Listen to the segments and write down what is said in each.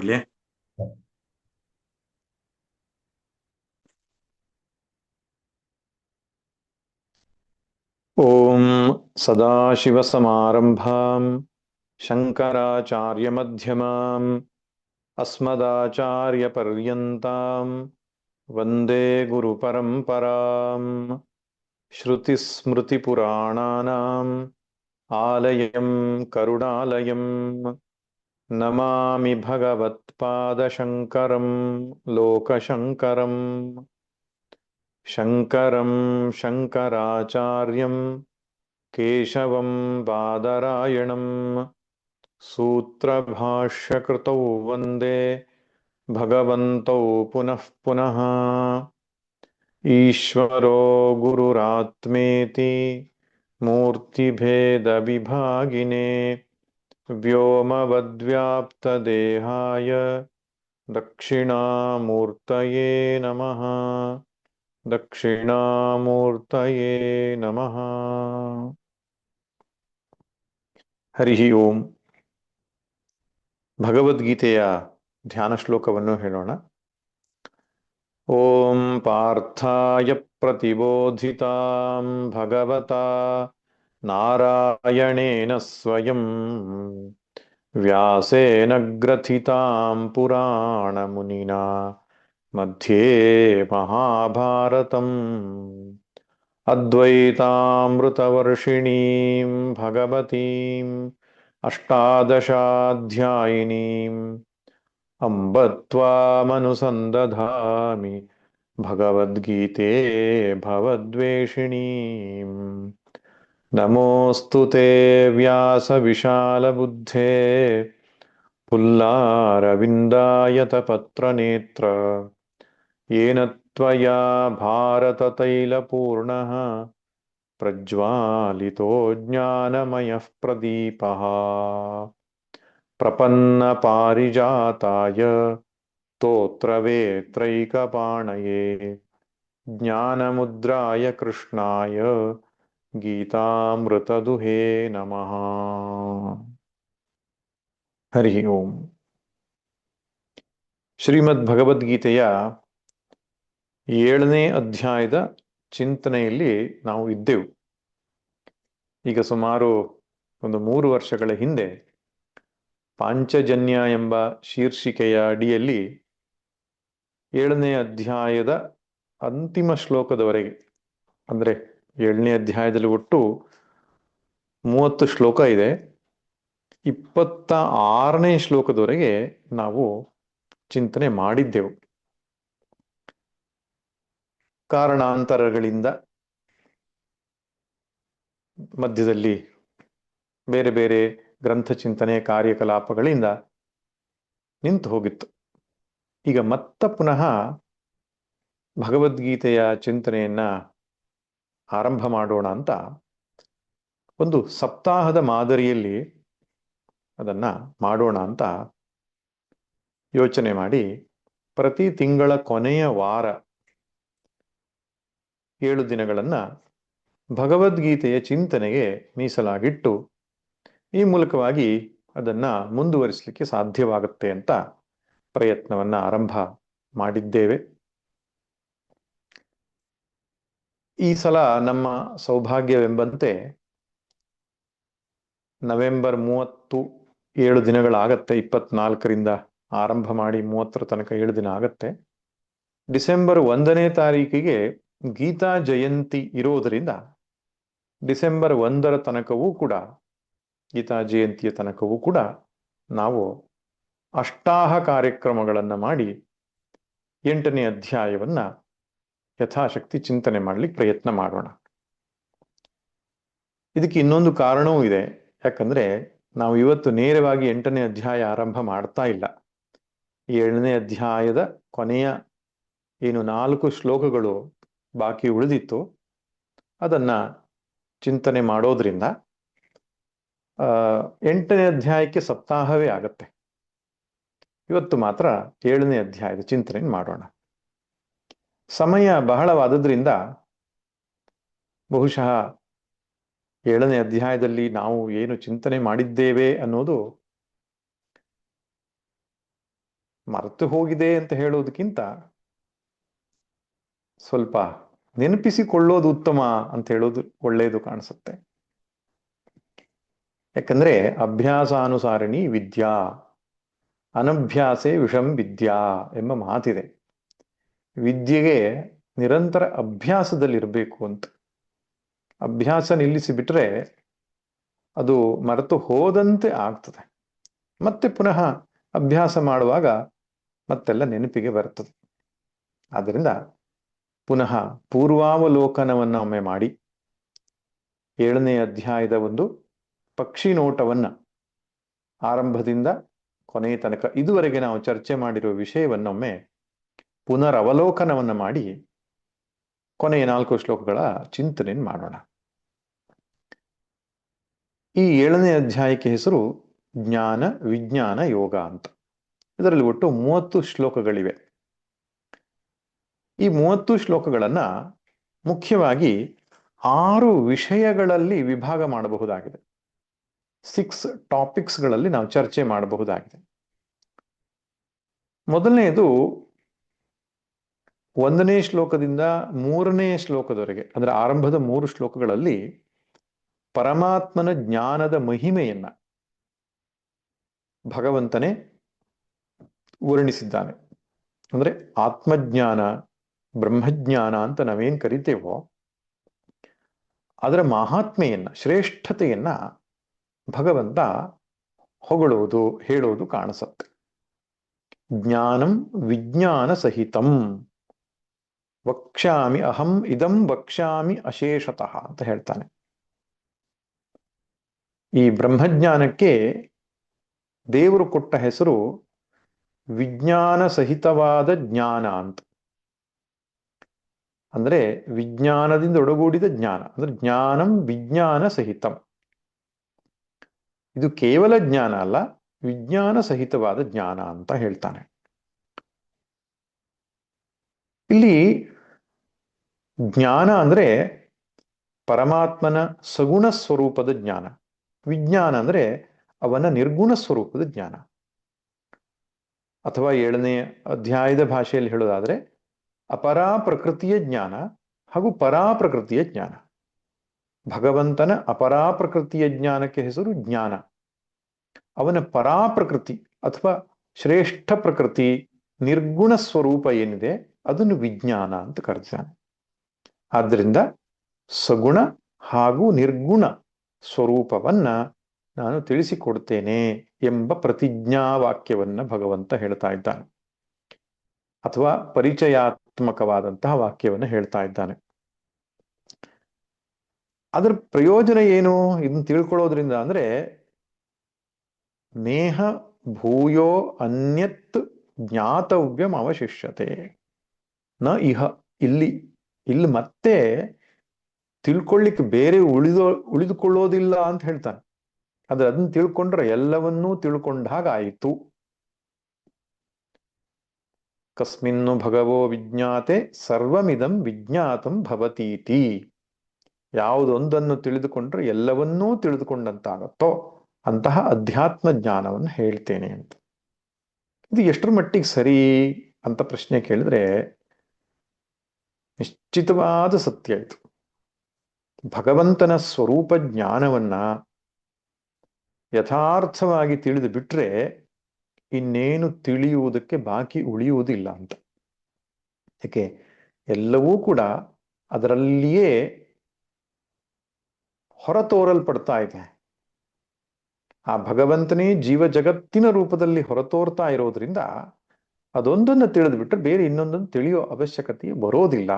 ಇಲ್ಲೇ ಓಂ ಸದಾಶಿವಸಮಾರಂಭಾಂ ಶಂಕರಾಚಾರ್ಯಮಧ್ಯಮಾಂ ಅಸ್ಮದಾಚಾರ್ಯಪರ್ಯಂತಾಂ ವಂದೇ ಗುರುಪರಂಪರಾಂ ಶ್ರುತಿಸ್ಮೃತಿಪುರಾಣಾನಾಂ ಆಲಯಂ ಕರುಣಾಲಯಂ ನಮಾಮಿ ಭಗವತ್ಪಾದಶಂಕರಂ ಲೋಕಶಂಕರಂ ಶಂಕರಂ ಶಂಕರಾಚಾರ್ಯಂ ಕೇಶವಂ ಬಾದರಾಯಣಂ ಸೂತ್ರಭಾಷ್ಯಕೃತೌ ವಂದೇ ಭಗವಂತೌ ಪುನಃ ಪುನಃ ಈಶ್ವರೋ ಗುರುರಾತ್ಮೇತಿ ಮೂರ್ತಿಭೇದವಿಭಾಗಿನೇ ವ್ಯೋಮವದ್ವ್ಯಾಪ್ತದೇಹಾಯ ದಕ್ಷಿಣಾಮೂರ್ತಯೇ ನಮಃ ದಕ್ಷಿಣಾಮೂರ್ತಯೇ ನಮಃ. ಹರಿ ಓಂ. ಭಗವದ್ಗೀತೆಯ ಧ್ಯಾನ ಶ್ಲೋಕವನ್ನು ಹೇಳೋಣ. ಓಂ ಪಾರ್ಥಾಯ ಪ್ರತಿಬೋಧಿತಾಂ ಭಗವತಾ ನಾರಾಯಣೇನ ಸ್ವಯಂ ವ್ಯಾಸೇನ ಗ್ರಥಿತಾಂ ಪುರಾಣ ಮುನಿನಾ ಮಧ್ಯೆ ಮಹಾಭಾರತಂ ಅದ್ವೈತಾಮೃತವರ್ಷಿಣೀಂ ಭಗವತೀಂ ಅಷ್ಟಾದಶಾಧ್ಯಾಯಿನೀಂ ಅಂಬ ತ್ವಾಮನುಸಂದಧಾಮಿ ಭಗವದ್ಗೀತೆ ಭವದ್ವೇಷಿಣೀಂ. ನಮೋऽಸ್ತು ತೇ ವ್ಯಾಸ ವಿಶಾಲಬುದ್ಧೇ ಪುಲ್ಲಾರವಿಂದಾಯತಪತ್ರನೇತ್ರ ಯೇನ ತ್ವಯಾ ಭಾರತತೈಲಪೂರ್ಣಃ ಪ್ರಜ್ವಾಲಿತೋ ಜ್ಞಾನಮಯಃ ಪ್ರದೀಪಃ. ಪ್ರಪನ್ನಪಾರಿಜಾತಾಯ ಸ್ತೋತ್ರವೇತ್ರೈಕಪಾಣಯೇ ಜ್ಞಾನಮುದ್ರಾಯ ಕೃಷ್ಣಾಯ ಗೀತಾಮೃತದುಹೇ ನಮಃ. ಹರಿ ಓಂ. ಶ್ರೀಮದ್ ಭಗವದ್ಗೀತೆಯ 7ನೇ ಅಧ್ಯಾಯದ ಚಿಂತನೆಯಲ್ಲಿ ನಾವು ಇದ್ದೆವು. ಈಗ ಸುಮಾರು ಒಂದು 3 ವರ್ಷಗಳ ಹಿಂದೆ ಪಾಂಚಜನ್ಯ ಎಂಬ ಶೀರ್ಷಿಕೆಯ ಅಡಿಯಲ್ಲಿ 7ನೇ ಅಧ್ಯಾಯದ ಅಂತಿಮ ಶ್ಲೋಕದವರೆಗೆ, ಅಂದರೆ 7ನೇ ಅಧ್ಯಾಯದಲ್ಲಿ ಒಟ್ಟು 30 ಶ್ಲೋಕ ಇದೆ. 26ನೇ ಶ್ಲೋಕದವರೆಗೆ ನಾವು ಚಿಂತನೆ ಮಾಡಿದ್ದೆವು. ಕಾರಣಾಂತರಗಳಿಂದ ಮಧ್ಯದಲ್ಲಿ ಬೇರೆ ಬೇರೆ ಗ್ರಂಥ ಚಿಂತನೆ ಕಾರ್ಯಕಲಾಪಗಳಿಂದ ನಿಂತು ಹೋಗಿತ್ತು. ಈಗ ಮತ್ತೆ ಪುನಃ ಭಗವದ್ಗೀತೆಯ ಚಿಂತನೆಯನ್ನ ಆರಂಭ ಮಾಡೋಣ ಅಂತ ಒಂದು ಸಪ್ತಾಹದ ಮಾದರಿಯಲ್ಲಿ ಅದನ್ನ ಮಾಡೋಣ ಅಂತ ಯೋಚನೆ ಮಾಡಿ, ಪ್ರತಿ ತಿಂಗಳ ಕೊನೆಯ ವಾರ 7 ದಿನಗಳನ್ನ ಭಗವದ್ಗೀತೆಯ ಚಿಂತನೆಗೆ ಮೀಸಲಾಗಿಟ್ಟು ಈ ಮೂಲಕವಾಗಿ ಅದನ್ನ ಮುಂದುವರಿಸಲಿಕ್ಕೆ ಸಾಧ್ಯವಾಗುತ್ತೆ ಅಂತ ಪ್ರಯತ್ನವನ್ನ ಆರಂಭ ಮಾಡಿದ್ದೇವೆ. ಈ ಸಲ ನಮ್ಮ ಸೌಭಾಗ್ಯವೆಂಬಂತೆ ನವೆಂಬರ್ 30 7 ದಿನಗಳಾಗತ್ತೆ. 24ರಿಂದ ಆರಂಭ ಮಾಡಿ 30ರ ತನಕ 7 ದಿನ ಆಗತ್ತೆ. ಡಿಸೆಂಬರ್ 1ನೇ ತಾರೀಕಿಗೆ ಗೀತಾ ಜಯಂತಿ ಇರೋದರಿಂದ ಡಿಸೆಂಬರ್ 1ರ ತನಕವೂ ಕೂಡ, ಗೀತಾ ಜಯಂತಿಯ ತನಕವೂ ಕೂಡ ನಾವು ಅಷ್ಟಾಹ ಕಾರ್ಯಕ್ರಮಗಳನ್ನು ಮಾಡಿ 8ನೇ ಅಧ್ಯಾಯವನ್ನ ಯಥಾಶಕ್ತಿ ಚಿಂತನೆ ಮಾಡಲಿಕ್ಕೆ ಪ್ರಯತ್ನ ಮಾಡೋಣ. ಇದಕ್ಕೆ ಇನ್ನೊಂದು ಕಾರಣವೂ ಇದೆ. ಯಾಕಂದ್ರೆ ನಾವು ಇವತ್ತು ನೇರವಾಗಿ 8ನೇ ಅಧ್ಯಾಯ ಆರಂಭ ಮಾಡ್ತಾ ಇಲ್ಲ. 7ನೇ ಅಧ್ಯಾಯದ ಕೊನೆಯ ಏನು 4 ಶ್ಲೋಕಗಳು ಬಾಕಿ ಉಳಿದಿತ್ತು ಅದನ್ನ ಚಿಂತನೆ ಮಾಡೋದ್ರಿಂದ 8ನೇ ಅಧ್ಯಾಯಕ್ಕೆ ಸಪ್ತಾಹವೇ ಆಗತ್ತೆ. ಇವತ್ತು ಮಾತ್ರ 7ನೇ ಅಧ್ಯಾಯದ ಚಿಂತನೆ ಮಾಡೋಣ. ಸಮಯ ಬಹಳವಾದದ್ರಿಂದ ಬಹುಶಃ 7ನೇ ಅಧ್ಯಾಯದಲ್ಲಿ ನಾವು ಏನು ಚಿಂತನೆ ಮಾಡಿದ್ದೇವೆ ಅನ್ನೋದು ಮರೆತು ಹೋಗಿದೆ ಅಂತ ಹೇಳೋದಕ್ಕಿಂತ ಸ್ವಲ್ಪ ನೆನಪಿಸಿಕೊಳ್ಳೋದು ಉತ್ತಮ ಅಂತ ಹೇಳೋದು ಒಳ್ಳೆಯದು ಕಾಣಿಸುತ್ತೆ. ಯಾಕಂದ್ರೆ ಅಭ್ಯಾಸಾನುಸಾರಿಣಿ ವಿದ್ಯಾ, ಅನಭ್ಯಾಸೇ ವಿಷಂ ವಿದ್ಯಾ ಎಂಬ ಮಾತಿದೆ. ವಿದ್ಯೆಗೆ ನಿರಂತರ ಅಭ್ಯಾಸದಲ್ಲಿರಬೇಕು ಅಂತ. ಅಭ್ಯಾಸ ನಿಲ್ಲಿಸಿಬಿಟ್ರೆ ಅದು ಮರೆತು ಹೋದಂತೆ ಆಗ್ತದೆ. ಮತ್ತೆ ಪುನಃ ಅಭ್ಯಾಸ ಮಾಡುವಾಗ ಮತ್ತೆಲ್ಲ ನೆನಪಿಗೆ ಬರ್ತದೆ. ಆದ್ದರಿಂದ ಪುನಃ ಪೂರ್ವಾವಲೋಕನವನ್ನು ಒಮ್ಮೆ ಮಾಡಿ 7ನೇ ಅಧ್ಯಾಯದ ಒಂದು ಪಕ್ಷಿ ನೋಟವನ್ನ ಆರಂಭದಿಂದ ಕೊನೆಯ ತನಕ ಇದುವರೆಗೆ ನಾವು ಚರ್ಚೆ ಮಾಡಿರುವ ವಿಷಯವನ್ನೊಮ್ಮೆ ಪುನರವಲೋಕನವನ್ನ ಮಾಡಿ ಕೊನೆಯ 4 ಶ್ಲೋಕಗಳ ಚಿಂತನೆ ಮಾಡೋಣ. ಈ 7ನೇ ಅಧ್ಯಾಯಕ್ಕೆ ಹೆಸರು ಜ್ಞಾನ ವಿಜ್ಞಾನ ಯೋಗ ಅಂತ. ಇದರಲ್ಲಿ ಒಟ್ಟು 30 ಶ್ಲೋಕಗಳಿವೆ. ಈ 30 ಶ್ಲೋಕಗಳನ್ನ ಮುಖ್ಯವಾಗಿ 6 ವಿಷಯಗಳಲ್ಲಿ ವಿಭಾಗ ಮಾಡಬಹುದಾಗಿದೆ. 6 ಟಾಪಿಕ್ಸ್ಗಳಲ್ಲಿ ನಾವು ಚರ್ಚೆ ಮಾಡಬಹುದಾಗಿದೆ. ಮೊದಲನೆಯದು 1ನೇ ಶ್ಲೋಕದಿಂದ 3ನೇ ಶ್ಲೋಕದವರೆಗೆ, ಅದರ ಆರಂಭದ 3 ಶ್ಲೋಕಗಳಲ್ಲಿ ಪರಮಾತ್ಮನ ಜ್ಞಾನದ ಮಹಿಮೆಯನ್ನ ಭಗವಂತನೇ ವರ್ಣಿಸಿದ್ದಾನೆ. ಅಂದ್ರೆ ಆತ್ಮಜ್ಞಾನ, ಬ್ರಹ್ಮಜ್ಞಾನ ಅಂತ ನಾವೇನ್ ಕರಿತೇವೋ ಅದರ ಮಹಾತ್ಮೆಯನ್ನ, ಶ್ರೇಷ್ಠತೆಯನ್ನ ಭಗವಂತ ಹೊಗಳುವುದು, ಹೇಳುವುದು ಕಾಣಿಸುತ್ತೆ. ಜ್ಞಾನಂ ವಿಜ್ಞಾನ ಸಹಿತಂ ವಕ್ಷ್ಯಾಮಿ ಅಹಂ ಇದಂ ವಕ್ಷ್ಯಾಮಿ ಅಶೇಷತಃ ಅಂತ ಹೇಳ್ತಾನೆ. ಈ ಬ್ರಹ್ಮಜ್ಞಾನಕ್ಕೆ ದೇವರು ಕೊಟ್ಟ ಹೆಸರು ವಿಜ್ಞಾನ ಸಹಿತವಾದ ಜ್ಞಾನ ಅಂತ. ಅಂದ್ರೆ ವಿಜ್ಞಾನದಿಂದ ಒಡಗೂಡಿದ ಜ್ಞಾನ, ಅಂದ್ರೆ ಜ್ಞಾನಂ ವಿಜ್ಞಾನ ಸಹಿತಂ. ಇದು ಕೇವಲ ಜ್ಞಾನ ಅಲ್ಲ, ವಿಜ್ಞಾನ ಸಹಿತವಾದ ಜ್ಞಾನ ಅಂತ ಹೇಳ್ತಾನೆ. ಇಲ್ಲಿ ಜ್ಞಾನ ಅಂದ್ರೆ ಪರಮಾತ್ಮನ ಸಗುಣ ಸ್ವರೂಪದ ಜ್ಞಾನ, ವಿಜ್ಞಾನ ಅಂದ್ರೆ ಅವನ ನಿರ್ಗುಣ ಸ್ವರೂಪದ ಜ್ಞಾನ. ಅಥವಾ 7ನೇ ಅಧ್ಯಾಯದ ಭಾಷೆಯಲ್ಲಿ ಹೇಳೋದಾದ್ರೆ ಅಪರಾ ಪ್ರಕೃತಿಯ ಜ್ಞಾನ ಹಾಗೂ ಪರಾ ಪ್ರಕೃತಿಯ ಜ್ಞಾನ. ಭಗವಂತನ ಅಪರಾ ಪ್ರಕೃತಿಯ ಜ್ಞಾನಕ್ಕೆ ಹೆಸರು ಜ್ಞಾನ. ಅವನ ಪರಾ ಪ್ರಕೃತಿ ಅಥವಾ ಶ್ರೇಷ್ಠ ಪ್ರಕೃತಿ, ನಿರ್ಗುಣ ಸ್ವರೂಪ ಏನಿದೆ ಅದನ್ನು ವಿಜ್ಞಾನ ಅಂತ ಕರೆದಿದ್ದಾನೆ. ಆದ್ದರಿಂದ ಸಗುಣ ಹಾಗೂ ನಿರ್ಗುಣ ಸ್ವರೂಪವನ್ನ ನಾನು ತಿಳಿಸಿಕೊಡ್ತೇನೆ ಎಂಬ ಪ್ರತಿಜ್ಞಾ ವಾಕ್ಯವನ್ನ ಭಗವಂತ ಹೇಳ್ತಾ ಇದ್ದಾನೆ, ಅಥವಾ ಪರಿಚಯಾತ್ಮಕವಾದಂತಹ ವಾಕ್ಯವನ್ನು ಹೇಳ್ತಾ ಇದ್ದಾನೆ. ಅದರ ಪ್ರಯೋಜನ ಏನು ಇದನ್ನು ತಿಳ್ಕೊಳ್ಳೋದ್ರಿಂದ ಅಂದ್ರೆ ನೇಹ ಭೂಯೋ ಅನ್ಯತ್ ಜ್ಞಾತವ್ಯಂ ಅವಶಿಷ್ಯತೆ ನ ಇಹ. ಇಲ್ಲಿ ಮತ್ತೆ ತಿಳ್ಕೊಳ್ಳಿಕ್ಕೆ ಬೇರೆ ಉಳಿದುಕೊಳ್ಳೋದಿಲ್ಲ ಅಂತ ಹೇಳ್ತಾನೆ. ಆದ್ರೆ ಅದನ್ನ ತಿಳ್ಕೊಂಡ್ರೆ ಎಲ್ಲವನ್ನೂ ತಿಳ್ಕೊಂಡ ಹಾಗಾಯಿತು. ಕಸ್ಮಿನ್ನು ಭಗವೋ ವಿಜ್ಞಾತೆ ಸರ್ವಮಿದಂ ವಿಜ್ಞಾತಂ ಭವತೀತಿ. ಯಾವುದೊಂದನ್ನು ತಿಳಿದುಕೊಂಡ್ರೆ ಎಲ್ಲವನ್ನೂ ತಿಳಿದುಕೊಂಡಂತಾಗತ್ತೋ ಅಂತಹ ಅಧ್ಯಾತ್ಮ ಜ್ಞಾನವನ್ನು ಹೇಳ್ತೇನೆ ಅಂತ. ಇದು ಎಷ್ಟರ ಮಟ್ಟಿಗೆ ಸರಿ ಅಂತ ಪ್ರಶ್ನೆ ಕೇಳಿದ್ರೆ ನಿಶ್ಚಿತವಾದ ಸತ್ಯ ಇದು. ಭಗವಂತನ ಸ್ವರೂಪ ಜ್ಞಾನವನ್ನ ಯಥಾರ್ಥವಾಗಿ ತಿಳಿದು ಬಿಟ್ರೆ ಇನ್ನೇನು ತಿಳಿಯುವುದಕ್ಕೆ ಬಾಕಿ ಉಳಿಯುವುದಿಲ್ಲ ಅಂತ. ಯಾಕೆ ಎಲ್ಲವೂ ಕೂಡ ಅದರಲ್ಲಿಯೇ ಹೊರತೋರಲ್ಪಡ್ತಾ ಇದೆ. ಆ ಭಗವಂತನೇ ಜೀವ ಜಗತ್ತಿನ ರೂಪದಲ್ಲಿ ಹೊರತೋರ್ತಾ ಇರೋದ್ರಿಂದ ಅದೊಂದನ್ನು ತಿಳಿದು ಬಿಟ್ರೆ ಬೇರೆ ಇನ್ನೊಂದನ್ನು ತಿಳಿಯೋ ಅವಶ್ಯಕತೆ ಬರೋದಿಲ್ಲ.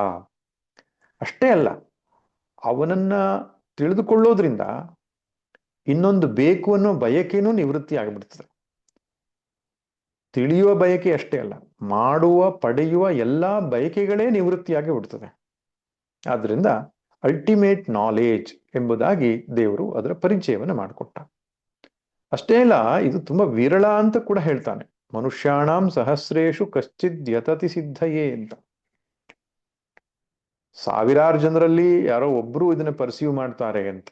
ಅಷ್ಟೇ ಅಲ್ಲ, ಅವನನ್ನ ತಿಳಿದುಕೊಳ್ಳೋದ್ರಿಂದ ಇನ್ನೊಂದು ಬೇಕು ಅನ್ನೋ ಬಯಕೆನೂ ನಿವೃತ್ತಿ ಆಗಿಬಿಡ್ತದೆ. ತಿಳಿಯುವ ಬಯಕೆ ಅಷ್ಟೇ ಅಲ್ಲ, ಮಾಡುವ ಪಡೆಯುವ ಎಲ್ಲಾ ಬಯಕೆಗಳೇ ನಿವೃತ್ತಿಯಾಗಿ ಬಿಡ್ತದೆ. ಆದ್ರಿಂದ ಅಲ್ಟಿಮೇಟ್ ನಾಲೆಜ್ ಎಂಬುದಾಗಿ ದೇವರು ಅದರ ಪರಿಚಯವನ್ನು ಮಾಡಿಕೊಟ್ಟ. ಅಷ್ಟೇ ಅಲ್ಲ, ಇದು ತುಂಬಾ ವಿರಳ ಅಂತ ಕೂಡ ಹೇಳ್ತಾನೆ. ಮನುಷ್ಯಾಣಾಂ ಸಹಸ್ರೇಷು ಕಶ್ಚಿದ್ ಯತತಿ ಸಿದ್ಧಯೇ ಅಂತ. ಸಾವಿರಾರು ಜನರಲ್ಲಿ ಯಾರೋ ಒಬ್ರು ಇದನ್ನ ಪರ್ಸೀವ್ ಮಾಡ್ತಾರೆ ಅಂತ,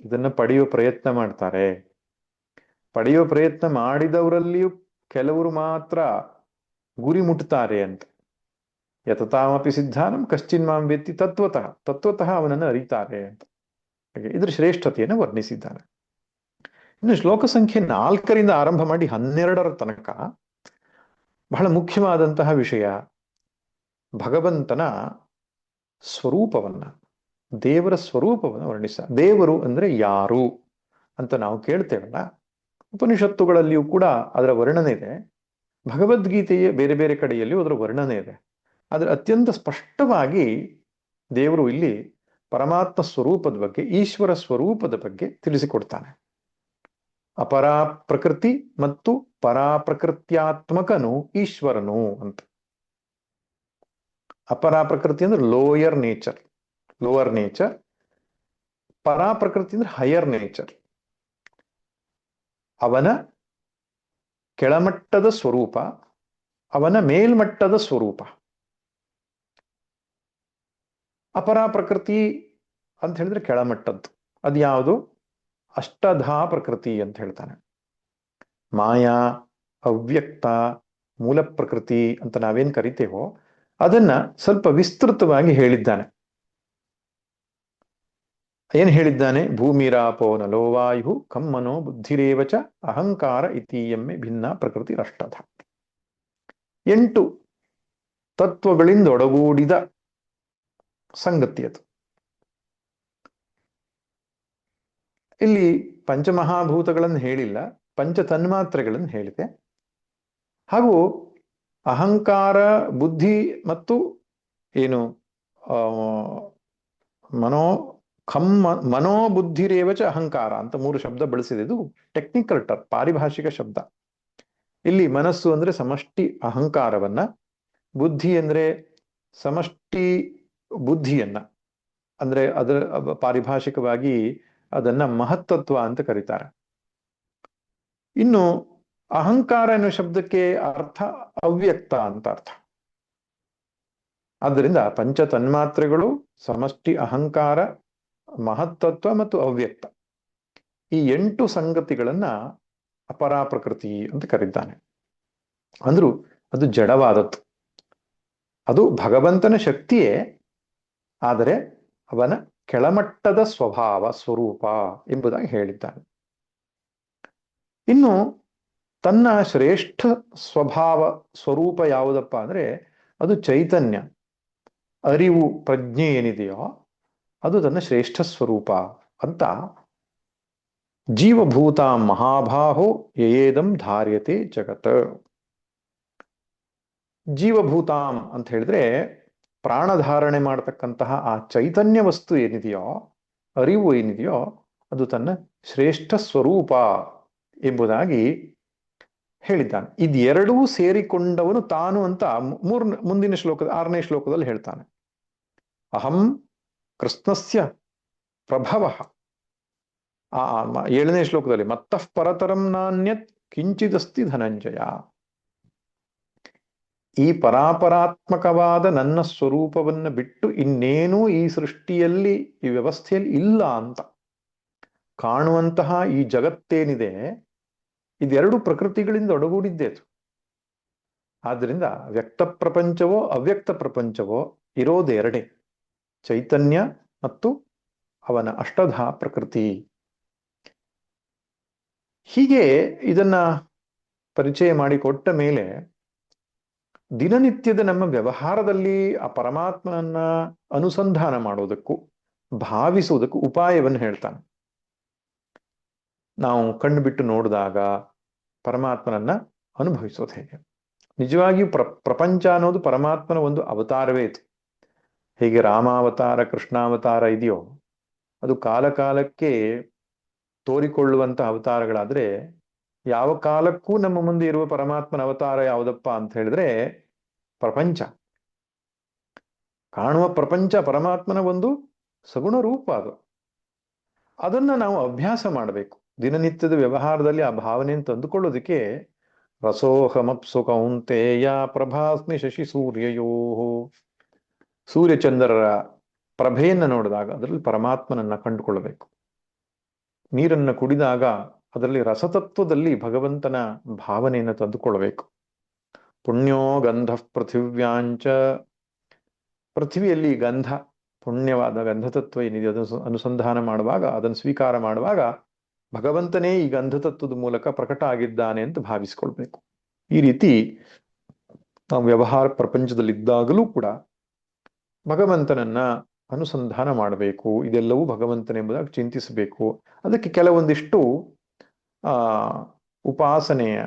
ಇದನ್ನ ಪಡೆಯುವ ಪ್ರಯತ್ನ ಮಾಡ್ತಾರೆ. ಪಡೆಯುವ ಪ್ರಯತ್ನ ಮಾಡಿದವರಲ್ಲಿಯೂ ಕೆಲವರು ಮಾತ್ರ ಗುರಿ ಮುಟ್ತಾರೆ ಅಂತ. ಯತತಾಮಪಿ ಸಿದ್ಧಾನಂ ಕಶ್ಚಿನ್ ಮಾಂ ವೇತ್ತಿ ತತ್ವತಃ, ತತ್ವತಃ ಅವನನ್ನು ಅರಿತಾರೆ ಅಂತ. ಹಾಗೆ ಇದ್ರ ಶ್ರೇಷ್ಠತೆಯನ್ನು ವರ್ಣಿಸಿದ್ದಾನೆ. ಇನ್ನು ಶ್ಲೋಕ ಸಂಖ್ಯೆ 4ರಿಂದ ಆರಂಭ ಮಾಡಿ 12ರ ತನಕ ಬಹಳ ಮುಖ್ಯವಾದಂತಹ ವಿಷಯ, ಭಗವಂತನ ಸ್ವರೂಪವನ್ನ, ದೇವರ ಸ್ವರೂಪವನ್ನು ದೇವರು ಅಂದ್ರೆ ಯಾರು ಅಂತ ನಾವು ಕೇಳ್ತೇವಲ್ಲ, ಉಪನಿಷತ್ತುಗಳಲ್ಲಿಯೂ ಕೂಡ ಅದರ ವರ್ಣನೆ ಇದೆ, ಭಗವದ್ಗೀತೆಯ ಬೇರೆ ಬೇರೆ ಕಡೆಯಲ್ಲಿಯೂ ಅದರ ವರ್ಣನೆ ಇದೆ. ಆದರೆ ಅತ್ಯಂತ ಸ್ಪಷ್ಟವಾಗಿ ದೇವರು ಇಲ್ಲಿ ಪರಮಾತ್ಮ ಸ್ವರೂಪದ ಬಗ್ಗೆ, ಈಶ್ವರ ಸ್ವರೂಪದ ಬಗ್ಗೆ ತಿಳಿಸಿಕೊಡ್ತಾನೆ. ಅಪರಾ ಪ್ರಕೃತಿ ಮತ್ತು ಪರಾಪ್ರಕೃತ್ಯಾತ್ಮಕನು ಈಶ್ವರನು ಅಂತ. ಅಪರಾ ಪ್ರಕೃತಿ ಅಂದ್ರೆ ಲೋಯರ್ ನೇಚರ್, ಲೋವರ್ ನೇಚರ್. ಪರಾಪ್ರಕೃತಿ ಅಂದ್ರೆ ಹೈಯರ್ ನೇಚರ್, ಅವನ ಕೆಳಮಟ್ಟದ ಸ್ವರೂಪ, ಅವನ ಮೇಲ್ಮಟ್ಟದ ಸ್ವರೂಪ. ಅಪರಾ ಪ್ರಕೃತಿ ಅಂತ ಹೇಳಿದ್ರೆ ಕೆಳಮಟ್ಟದ್ದು. ಅದು ಯಾವುದು? ಅಷ್ಟಧಾ ಪ್ರಕೃತಿ ಅಂತ ಹೇಳ್ತಾನೆ. ಮಾಯಾ, ಅವ್ಯಕ್ತ, ಮೂಲ ಪ್ರಕೃತಿ ಅಂತ ನಾವೇನ್ ಕರಿತೇವೋ ಅದನ್ನ ಸ್ವಲ್ಪ ವಿಸ್ತೃತವಾಗಿ ಹೇಳಿದ್ದಾನೆ. ಏನ್ ಹೇಳಿದ್ದಾನೆ? ಭೂಮಿರಾಪೋ ನಲೋ ವಾಯು ಕಮ್ಮನೋ ಬುದ್ಧಿರೇವಚ ಅಹಂಕಾರ ಇತೀಯಮ್ಮೆ ಭಿನ್ನ ಪ್ರಕೃತಿ ಅಷ್ಟಧ. 8 ತತ್ವಗಳಿಂದ ಒಡಗೂಡಿದ ಸಂಗತಿ ಅದು. ಇಲ್ಲಿ ಪಂಚಮಹಾಭೂತಗಳನ್ನು ಹೇಳಿಲ್ಲ, ಪಂಚ ತನ್ಮಾತ್ರೆಗಳನ್ನು ಹೇಳಿದೆ. ಹಾಗೂ ಅಹಂಕಾರ, ಬುದ್ಧಿ ಮತ್ತು ಏನು ಮನೋಬುದ್ಧಿರೇವಚ ಅಹಂಕಾರ ಅಂತ 3 ಶಬ್ದ ಬಳಸಿದೆ. ಇದು ಟೆಕ್ನಿಕಲ್ ಟರ್ಮ್, ಪಾರಿಭಾಷಿಕ ಶಬ್ದ. ಇಲ್ಲಿ ಮನಸ್ಸು ಅಂದ್ರೆ ಸಮಷ್ಟಿ ಅಹಂಕಾರವನ್ನ, ಬುದ್ಧಿ ಅಂದ್ರೆ ಸಮಷ್ಟಿ ಬುದ್ಧಿಯನ್ನ, ಅಂದ್ರೆ ಅದರ ಪಾರಿಭಾಷಿಕವಾಗಿ ಅದನ್ನ ಮಹತ್ತತ್ವ ಅಂತ ಕರೀತಾರೆ. ಇನ್ನು ಅಹಂಕಾರ ಎನ್ನುವ ಶಬ್ದಕ್ಕೆ ಅರ್ಥ ಅವ್ಯಕ್ತ ಅಂತ ಅರ್ಥ. ಆದ್ದರಿಂದ ಪಂಚ ತನ್ಮಾತ್ರೆಗಳು, ಸಮಷ್ಟಿ ಅಹಂಕಾರ, ಮಹತ್ತತ್ವ ಮತ್ತು ಅವ್ಯಕ್ತ, ಈ 8 ಸಂಗತಿಗಳನ್ನ ಅಪರಾ ಪ್ರಕೃತಿ ಅಂತ ಕರೀತಾನೆ. ಅಂದ್ರೂ ಅದು ಜಡವಾದದ್ದು, ಅದು ಭಗವಂತನ ಶಕ್ತಿಯೇ, ಆದರೆ ಅವನ ಕೆಳಮಟ್ಟದ ಸ್ವಭಾವ, ಸ್ವರೂಪ ಎಂಬುದಾಗಿ ಹೇಳಿದ್ದಾನೆ. ಇನ್ನು ತನ್ನ ಶ್ರೇಷ್ಠ ಸ್ವಭಾವ, ಸ್ವರೂಪ ಯಾವುದಪ್ಪ ಅಂದ್ರೆ ಅದು ಚೈತನ್ಯ, ಅರಿವು, ಪ್ರಜ್ಞೆ ಏನಿದೆಯೋ ಅದು ತನ್ನ ಶ್ರೇಷ್ಠ ಸ್ವರೂಪ ಅಂತ. ಜೀವಭೂತ ಮಹಾಬಾಹೋ ಯಯೇದಂ ಧಾರ್ಯತೆ ಜಗತ್. ಜೀವಭೂತಾಂ ಅಂತ ಹೇಳಿದ್ರೆ ಪ್ರಾಣಧಾರಣೆ ಮಾಡತಕ್ಕಂತಹ ಆ ಚೈತನ್ಯ ವಸ್ತು ಏನಿದೆಯೋ, ಅರಿವು ಏನಿದೆಯೋ ಅದು ತನ್ನ ಶ್ರೇಷ್ಠ ಸ್ವರೂಪ ಎಂಬುದಾಗಿ ಹೇಳಿದ್ದಾನೆ. ಇದೆರಡೂ ಸೇರಿಕೊಂಡವನು ತಾನು ಅಂತ ಮುಂದಿನ ಶ್ಲೋಕದ 6ನೇ ಶ್ಲೋಕದಲ್ಲಿ ಹೇಳ್ತಾನೆ. ಅಹಂ ಕೃಷ್ಣಸ್ಯ ಪ್ರಭವ. 7ನೇ ಶ್ಲೋಕದಲ್ಲಿ ಮತ್ತಃ ಪರತರಂ ನಾನ್ಯತ್ ಕಿಂಚಿದಸ್ತಿ ಧನಂಜಯ. ಈ ಪರಾಪರಾತ್ಮಕವಾದ ನನ್ನ ಸ್ವರೂಪವನ್ನು ಬಿಟ್ಟು ಇನ್ನೇನೂ ಈ ಸೃಷ್ಟಿಯಲ್ಲಿ, ಈ ವ್ಯವಸ್ಥೆಯಲ್ಲಿ ಇಲ್ಲ ಅಂತ ಕಾಣುವಂತಹ ಈ ಜಗತ್ತೇನಿದೆ, ಇದೆರಡು ಪ್ರಕೃತಿಗಳಿಂದ ಒಡಗೂಡಿದ್ದೇತು. ಆದ್ದರಿಂದ ವ್ಯಕ್ತ ಪ್ರಪಂಚವೋ ಅವ್ಯಕ್ತ ಪ್ರಪಂಚವೋ ಇರೋದೆರಡೇ, ಚೈತನ್ಯ ಮತ್ತು ಅವನ ಅಷ್ಟಧಾ ಪ್ರಕೃತಿ. ಹೀಗೆ ಇದನ್ನ ಪರಿಚಯ ಮಾಡಿಕೊಟ್ಟ ಮೇಲೆ ದಿನನಿತ್ಯದ ನಮ್ಮ ವ್ಯವಹಾರದಲ್ಲಿ ಆ ಪರಮಾತ್ಮನನ್ನ ಅನುಸಂಧಾನ ಮಾಡೋದಕ್ಕೂ ಭಾವಿಸುವುದಕ್ಕೂ ಉಪಾಯವನ್ನು ಹೇಳ್ತಾನೆ. ನಾವು ಕಣ್ಣು ಬಿಟ್ಟು ನೋಡಿದಾಗ ಪರಮಾತ್ಮನನ್ನ ಅನುಭವಿಸೋದು ಹೇಗೆ? ನಿಜವಾಗಿಯೂ ಪ್ರಪಂಚ ಅನ್ನೋದು ಪರಮಾತ್ಮನ ಒಂದು ಅವತಾರವೇ ಇದು. ಹೇಗೆ ರಾಮಾವತಾರ, ಕೃಷ್ಣಾವತಾರ ಇದೆಯೋ ಅದು ಕಾಲ ಕಾಲಕ್ಕೆ ತೋರಿಕೊಳ್ಳುವಂತ ಅವತಾರಗಳಾದ್ರೆ, ಯಾವ ಕಾಲಕ್ಕೂ ನಮ್ಮ ಮುಂದೆ ಇರುವ ಪರಮಾತ್ಮನ ಅವತಾರ ಯಾವುದಪ್ಪ ಅಂತ ಹೇಳಿದ್ರೆ ಪ್ರಪಂಚ. ಕಾಣುವ ಪ್ರಪಂಚ ಪರಮಾತ್ಮನ ಒಂದು ಸಗುಣ ರೂಪ. ಅದನ್ನ ನಾವು ಅಭ್ಯಾಸ ಮಾಡಬೇಕು ದಿನನಿತ್ಯದ ವ್ಯವಹಾರದಲ್ಲಿ. ಆ ಭಾವನೆಯನ್ನು ತಂದುಕೊಳ್ಳೋದಕ್ಕೆ ರಸೋಹಮಪ್ಸು ಕೌಂತೆಯ ಪ್ರಭಾಸ್ಮಿ ಶಶಿ ಸೂರ್ಯಯೋ, ಸೂರ್ಯಚಂದ್ರರ ಪ್ರಭೆಯನ್ನು ನೋಡಿದಾಗ ಅದರಲ್ಲಿ ಪರಮಾತ್ಮನನ್ನ ಕಂಡುಕೊಳ್ಳಬೇಕು. ನೀರನ್ನು ಕುಡಿದಾಗ ಅದರಲ್ಲಿ ರಸತತ್ವದಲ್ಲಿ ಭಗವಂತನ ಭಾವನೆಯನ್ನು ತಂದುಕೊಳ್ಬೇಕು. ಪುಣ್ಯೋ ಗಂಧ ಪೃಥಿವ್ಯಾಂಚ, ಪೃಥ್ವಿಯಲ್ಲಿ ಗಂಧ, ಪುಣ್ಯವಾದ ಗಂಧತತ್ವ ಏನಿದೆ ಅದನ್ನು ಅನುಸಂಧಾನ ಮಾಡುವಾಗ, ಅದನ್ನು ಸ್ವೀಕಾರ ಮಾಡುವಾಗ ಭಗವಂತನೇ ಈ ಗಂಧತತ್ವದ ಮೂಲಕ ಪ್ರಕಟ ಆಗಿದ್ದಾನೆ ಅಂತ ಭಾವಿಸ್ಕೊಳ್ಬೇಕು. ಈ ರೀತಿ ನಾವು ವ್ಯವಹಾರ ಪ್ರಪಂಚದಲ್ಲಿದ್ದಾಗಲೂ ಕೂಡ ಭಗವಂತನನ್ನ ಅನುಸಂಧಾನ ಮಾಡಬೇಕು. ಇದೆಲ್ಲವೂ ಭಗವಂತನೆಂಬುದಾಗಿ ಚಿಂತಿಸಬೇಕು. ಅದಕ್ಕೆ ಕೆಲವೊಂದಿಷ್ಟು ಉಪಾಸನೆಯ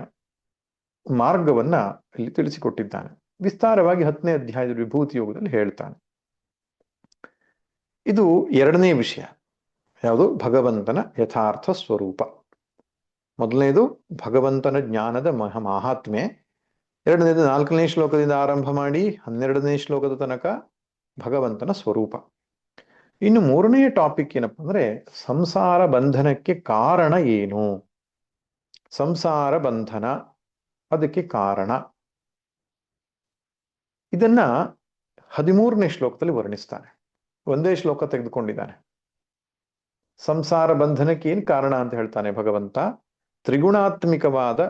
ಮಾರ್ಗವನ್ನ ಇಲ್ಲಿ ತಿಳಿಸಿಕೊಟ್ಟಿದ್ದಾನೆ. ವಿಸ್ತಾರವಾಗಿ 10ನೇ ಅಧ್ಯಾಯದ ವಿಭೂತಿ ಯೋಗದಲ್ಲಿ ಹೇಳ್ತಾನೆ. ಇದು ಎರಡನೇ ವಿಷಯ. ಯಾವುದು? ಭಗವಂತನ ಯಥಾರ್ಥ ಸ್ವರೂಪ. ಮೊದಲನೇದು ಭಗವಂತನ ಜ್ಞಾನದ ಮಹಾತ್ಮೆ. ಎರಡನೇದು 4ನೇ ಶ್ಲೋಕದಿಂದ ಆರಂಭ ಮಾಡಿ 12ನೇ ಶ್ಲೋಕದ ತನಕ ಭಗವಂತನ ಸ್ವರೂಪ. ಇನ್ನು 3ನೇ ಟಾಪಿಕ್ ಏನಪ್ಪ ಅಂದ್ರೆ ಸಂಸಾರ ಬಂಧನಕ್ಕೆ ಕಾರಣ ಏನು? ಸಂಸಾರ ಬಂಧನ, ಅದಕ್ಕೆ ಕಾರಣ. ಇದನ್ನ 13ನೇ ಶ್ಲೋಕದಲ್ಲಿ ವರ್ಣಿಸ್ತಾನೆ. ಒಂದೇ ಶ್ಲೋಕ ತೆಗೆದುಕೊಂಡಿದ್ದಾನೆ. ಸಂಸಾರ ಬಂಧನಕ್ಕೆ ಏನ್ ಕಾರಣ ಅಂತ ಹೇಳ್ತಾನೆ ಭಗವಂತ. ತ್ರಿಗುಣಾತ್ಮಿಕವಾದ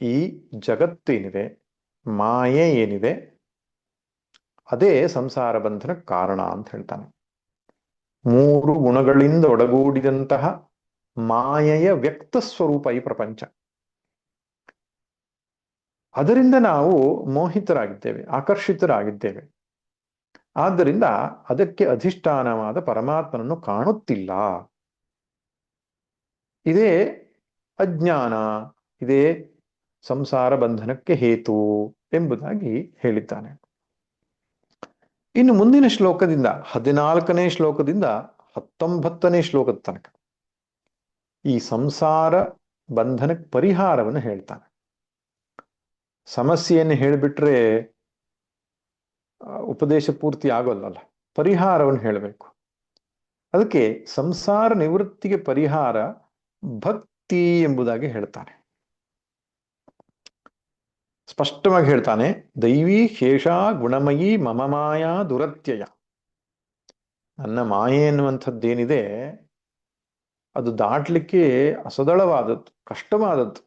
ಈ ಜಗತ್ತೇನಿದೆ, ಮಾಯೆ ಏನಿದೆ, ಅದೇ ಸಂಸಾರ ಬಂಧನ ಕಾರಣ ಅಂತ ಹೇಳ್ತಾನೆ. 3 ಗುಣಗಳಿಂದ ಒಡಗೂಡಿದಂತಹ ಮಾಯೆಯ ವ್ಯಕ್ತ ಸ್ವರೂಪ ಈ ಪ್ರಪಂಚ. ಅದರಿಂದ ನಾವು ಮೋಹಿತರಾಗಿದ್ದೇವೆ, ಆಕರ್ಷಿತರಾಗಿದ್ದೇವೆ. ಆದ್ದರಿಂದ ಅದಕ್ಕೆ ಅಧಿಷ್ಠಾನವಾದ ಪರಮಾತ್ಮನನ್ನು ಕಾಣುತ್ತಿಲ್ಲ. ಇದೇ ಅಜ್ಞಾನ, ಇದೇ ಸಂಸಾರ ಬಂಧನಕ್ಕೆ ಹೇತು ಎಂಬುದಾಗಿ ಹೇಳಿದ್ದಾನೆ. ಇನ್ನು ಮುಂದಿನ ಶ್ಲೋಕದಿಂದ 14ನೇ ಶ್ಲೋಕದಿಂದ 19ನೇ ಶ್ಲೋಕದ ತನಕ ಈ ಸಂಸಾರ ಬಂಧನಕ್ಕೆ ಪರಿಹಾರವನ್ನು ಹೇಳ್ತಾನೆ. ಸಮಸ್ಯೆಯನ್ನು ಹೇಳಿಬಿಟ್ರೆ ಉಪದೇಶ ಪೂರ್ತಿ ಆಗೋಲ್ಲಲ್ಲ, ಪರಿಹಾರವನ್ನು ಹೇಳಬೇಕು. ಅದಕ್ಕೆ ಸಂಸಾರ ನಿವೃತ್ತಿಗೆ ಪರಿಹಾರ ಭಕ್ತಿ ಎಂಬುದಾಗಿ ಹೇಳ್ತಾನೆ. ಸ್ಪಷ್ಟವಾಗಿ ಹೇಳ್ತಾನೆ, ದೈವೀ ಶೇಷ ಗುಣಮಯೀ ಮಮ ಮಾಯಾ ದುರತ್ಯಯ. ನನ್ನ ಮಾಯೆ ಎನ್ನುವಂಥದ್ದೇನಿದೆ ಅದು ದಾಟ್ಲಿಕ್ಕೆ ಅಸದಳವಾದದ್ದು, ಕಷ್ಟವಾದದ್ದು.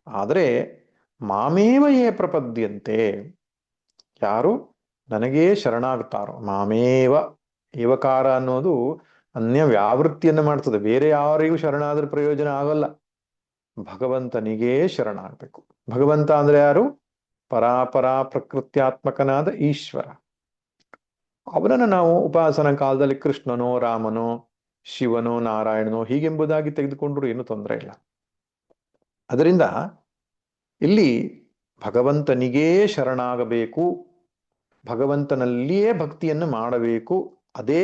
ಆದರೆ ಮಾಮೇವ ಯೇ ಪ್ರಪದ್ಯಂತೆ, ಯಾರು ನನಗೇ ಶರಣಾಗ್ತಾರೋ, ಮಾಮೇವ, ಏವಕಾರ ಅನ್ನೋದು ಅನ್ಯ ವ್ಯಾವೃತ್ತಿಯನ್ನು ಮಾಡ್ತದೆ. ಬೇರೆ ಯಾರಿಗೂ ಶರಣಾದ್ರೆ ಪ್ರಯೋಜನ ಆಗೋಲ್ಲ. ಭಗವಂತನಿಗೇ ಶರಣಾಗಬೇಕು. ಭಗವಂತ ಅಂದ್ರೆ ಯಾರು? ಪರಾಪರ ಪ್ರಕೃತ್ಯಾತ್ಮಕನಾದ ಈಶ್ವರ. ಅವನನ್ನು ನಾವು ಉಪಾಸನಾ ಕಾಲದಲ್ಲಿ ಕೃಷ್ಣನೋ, ರಾಮನೋ, ಶಿವನೋ, ನಾರಾಯಣನೋ ಹೀಗೆಂಬುದಾಗಿ ತೆಗೆದುಕೊಂಡ್ರು ಏನು ತೊಂದರೆ ಇಲ್ಲ. ಅದರಿಂದ ಇಲ್ಲಿ ಭಗವಂತನಿಗೇ ಶರಣಾಗಬೇಕು, ಭಗವಂತನಲ್ಲಿಯೇ ಭಕ್ತಿಯನ್ನು ಮಾಡಬೇಕು. ಅದೇ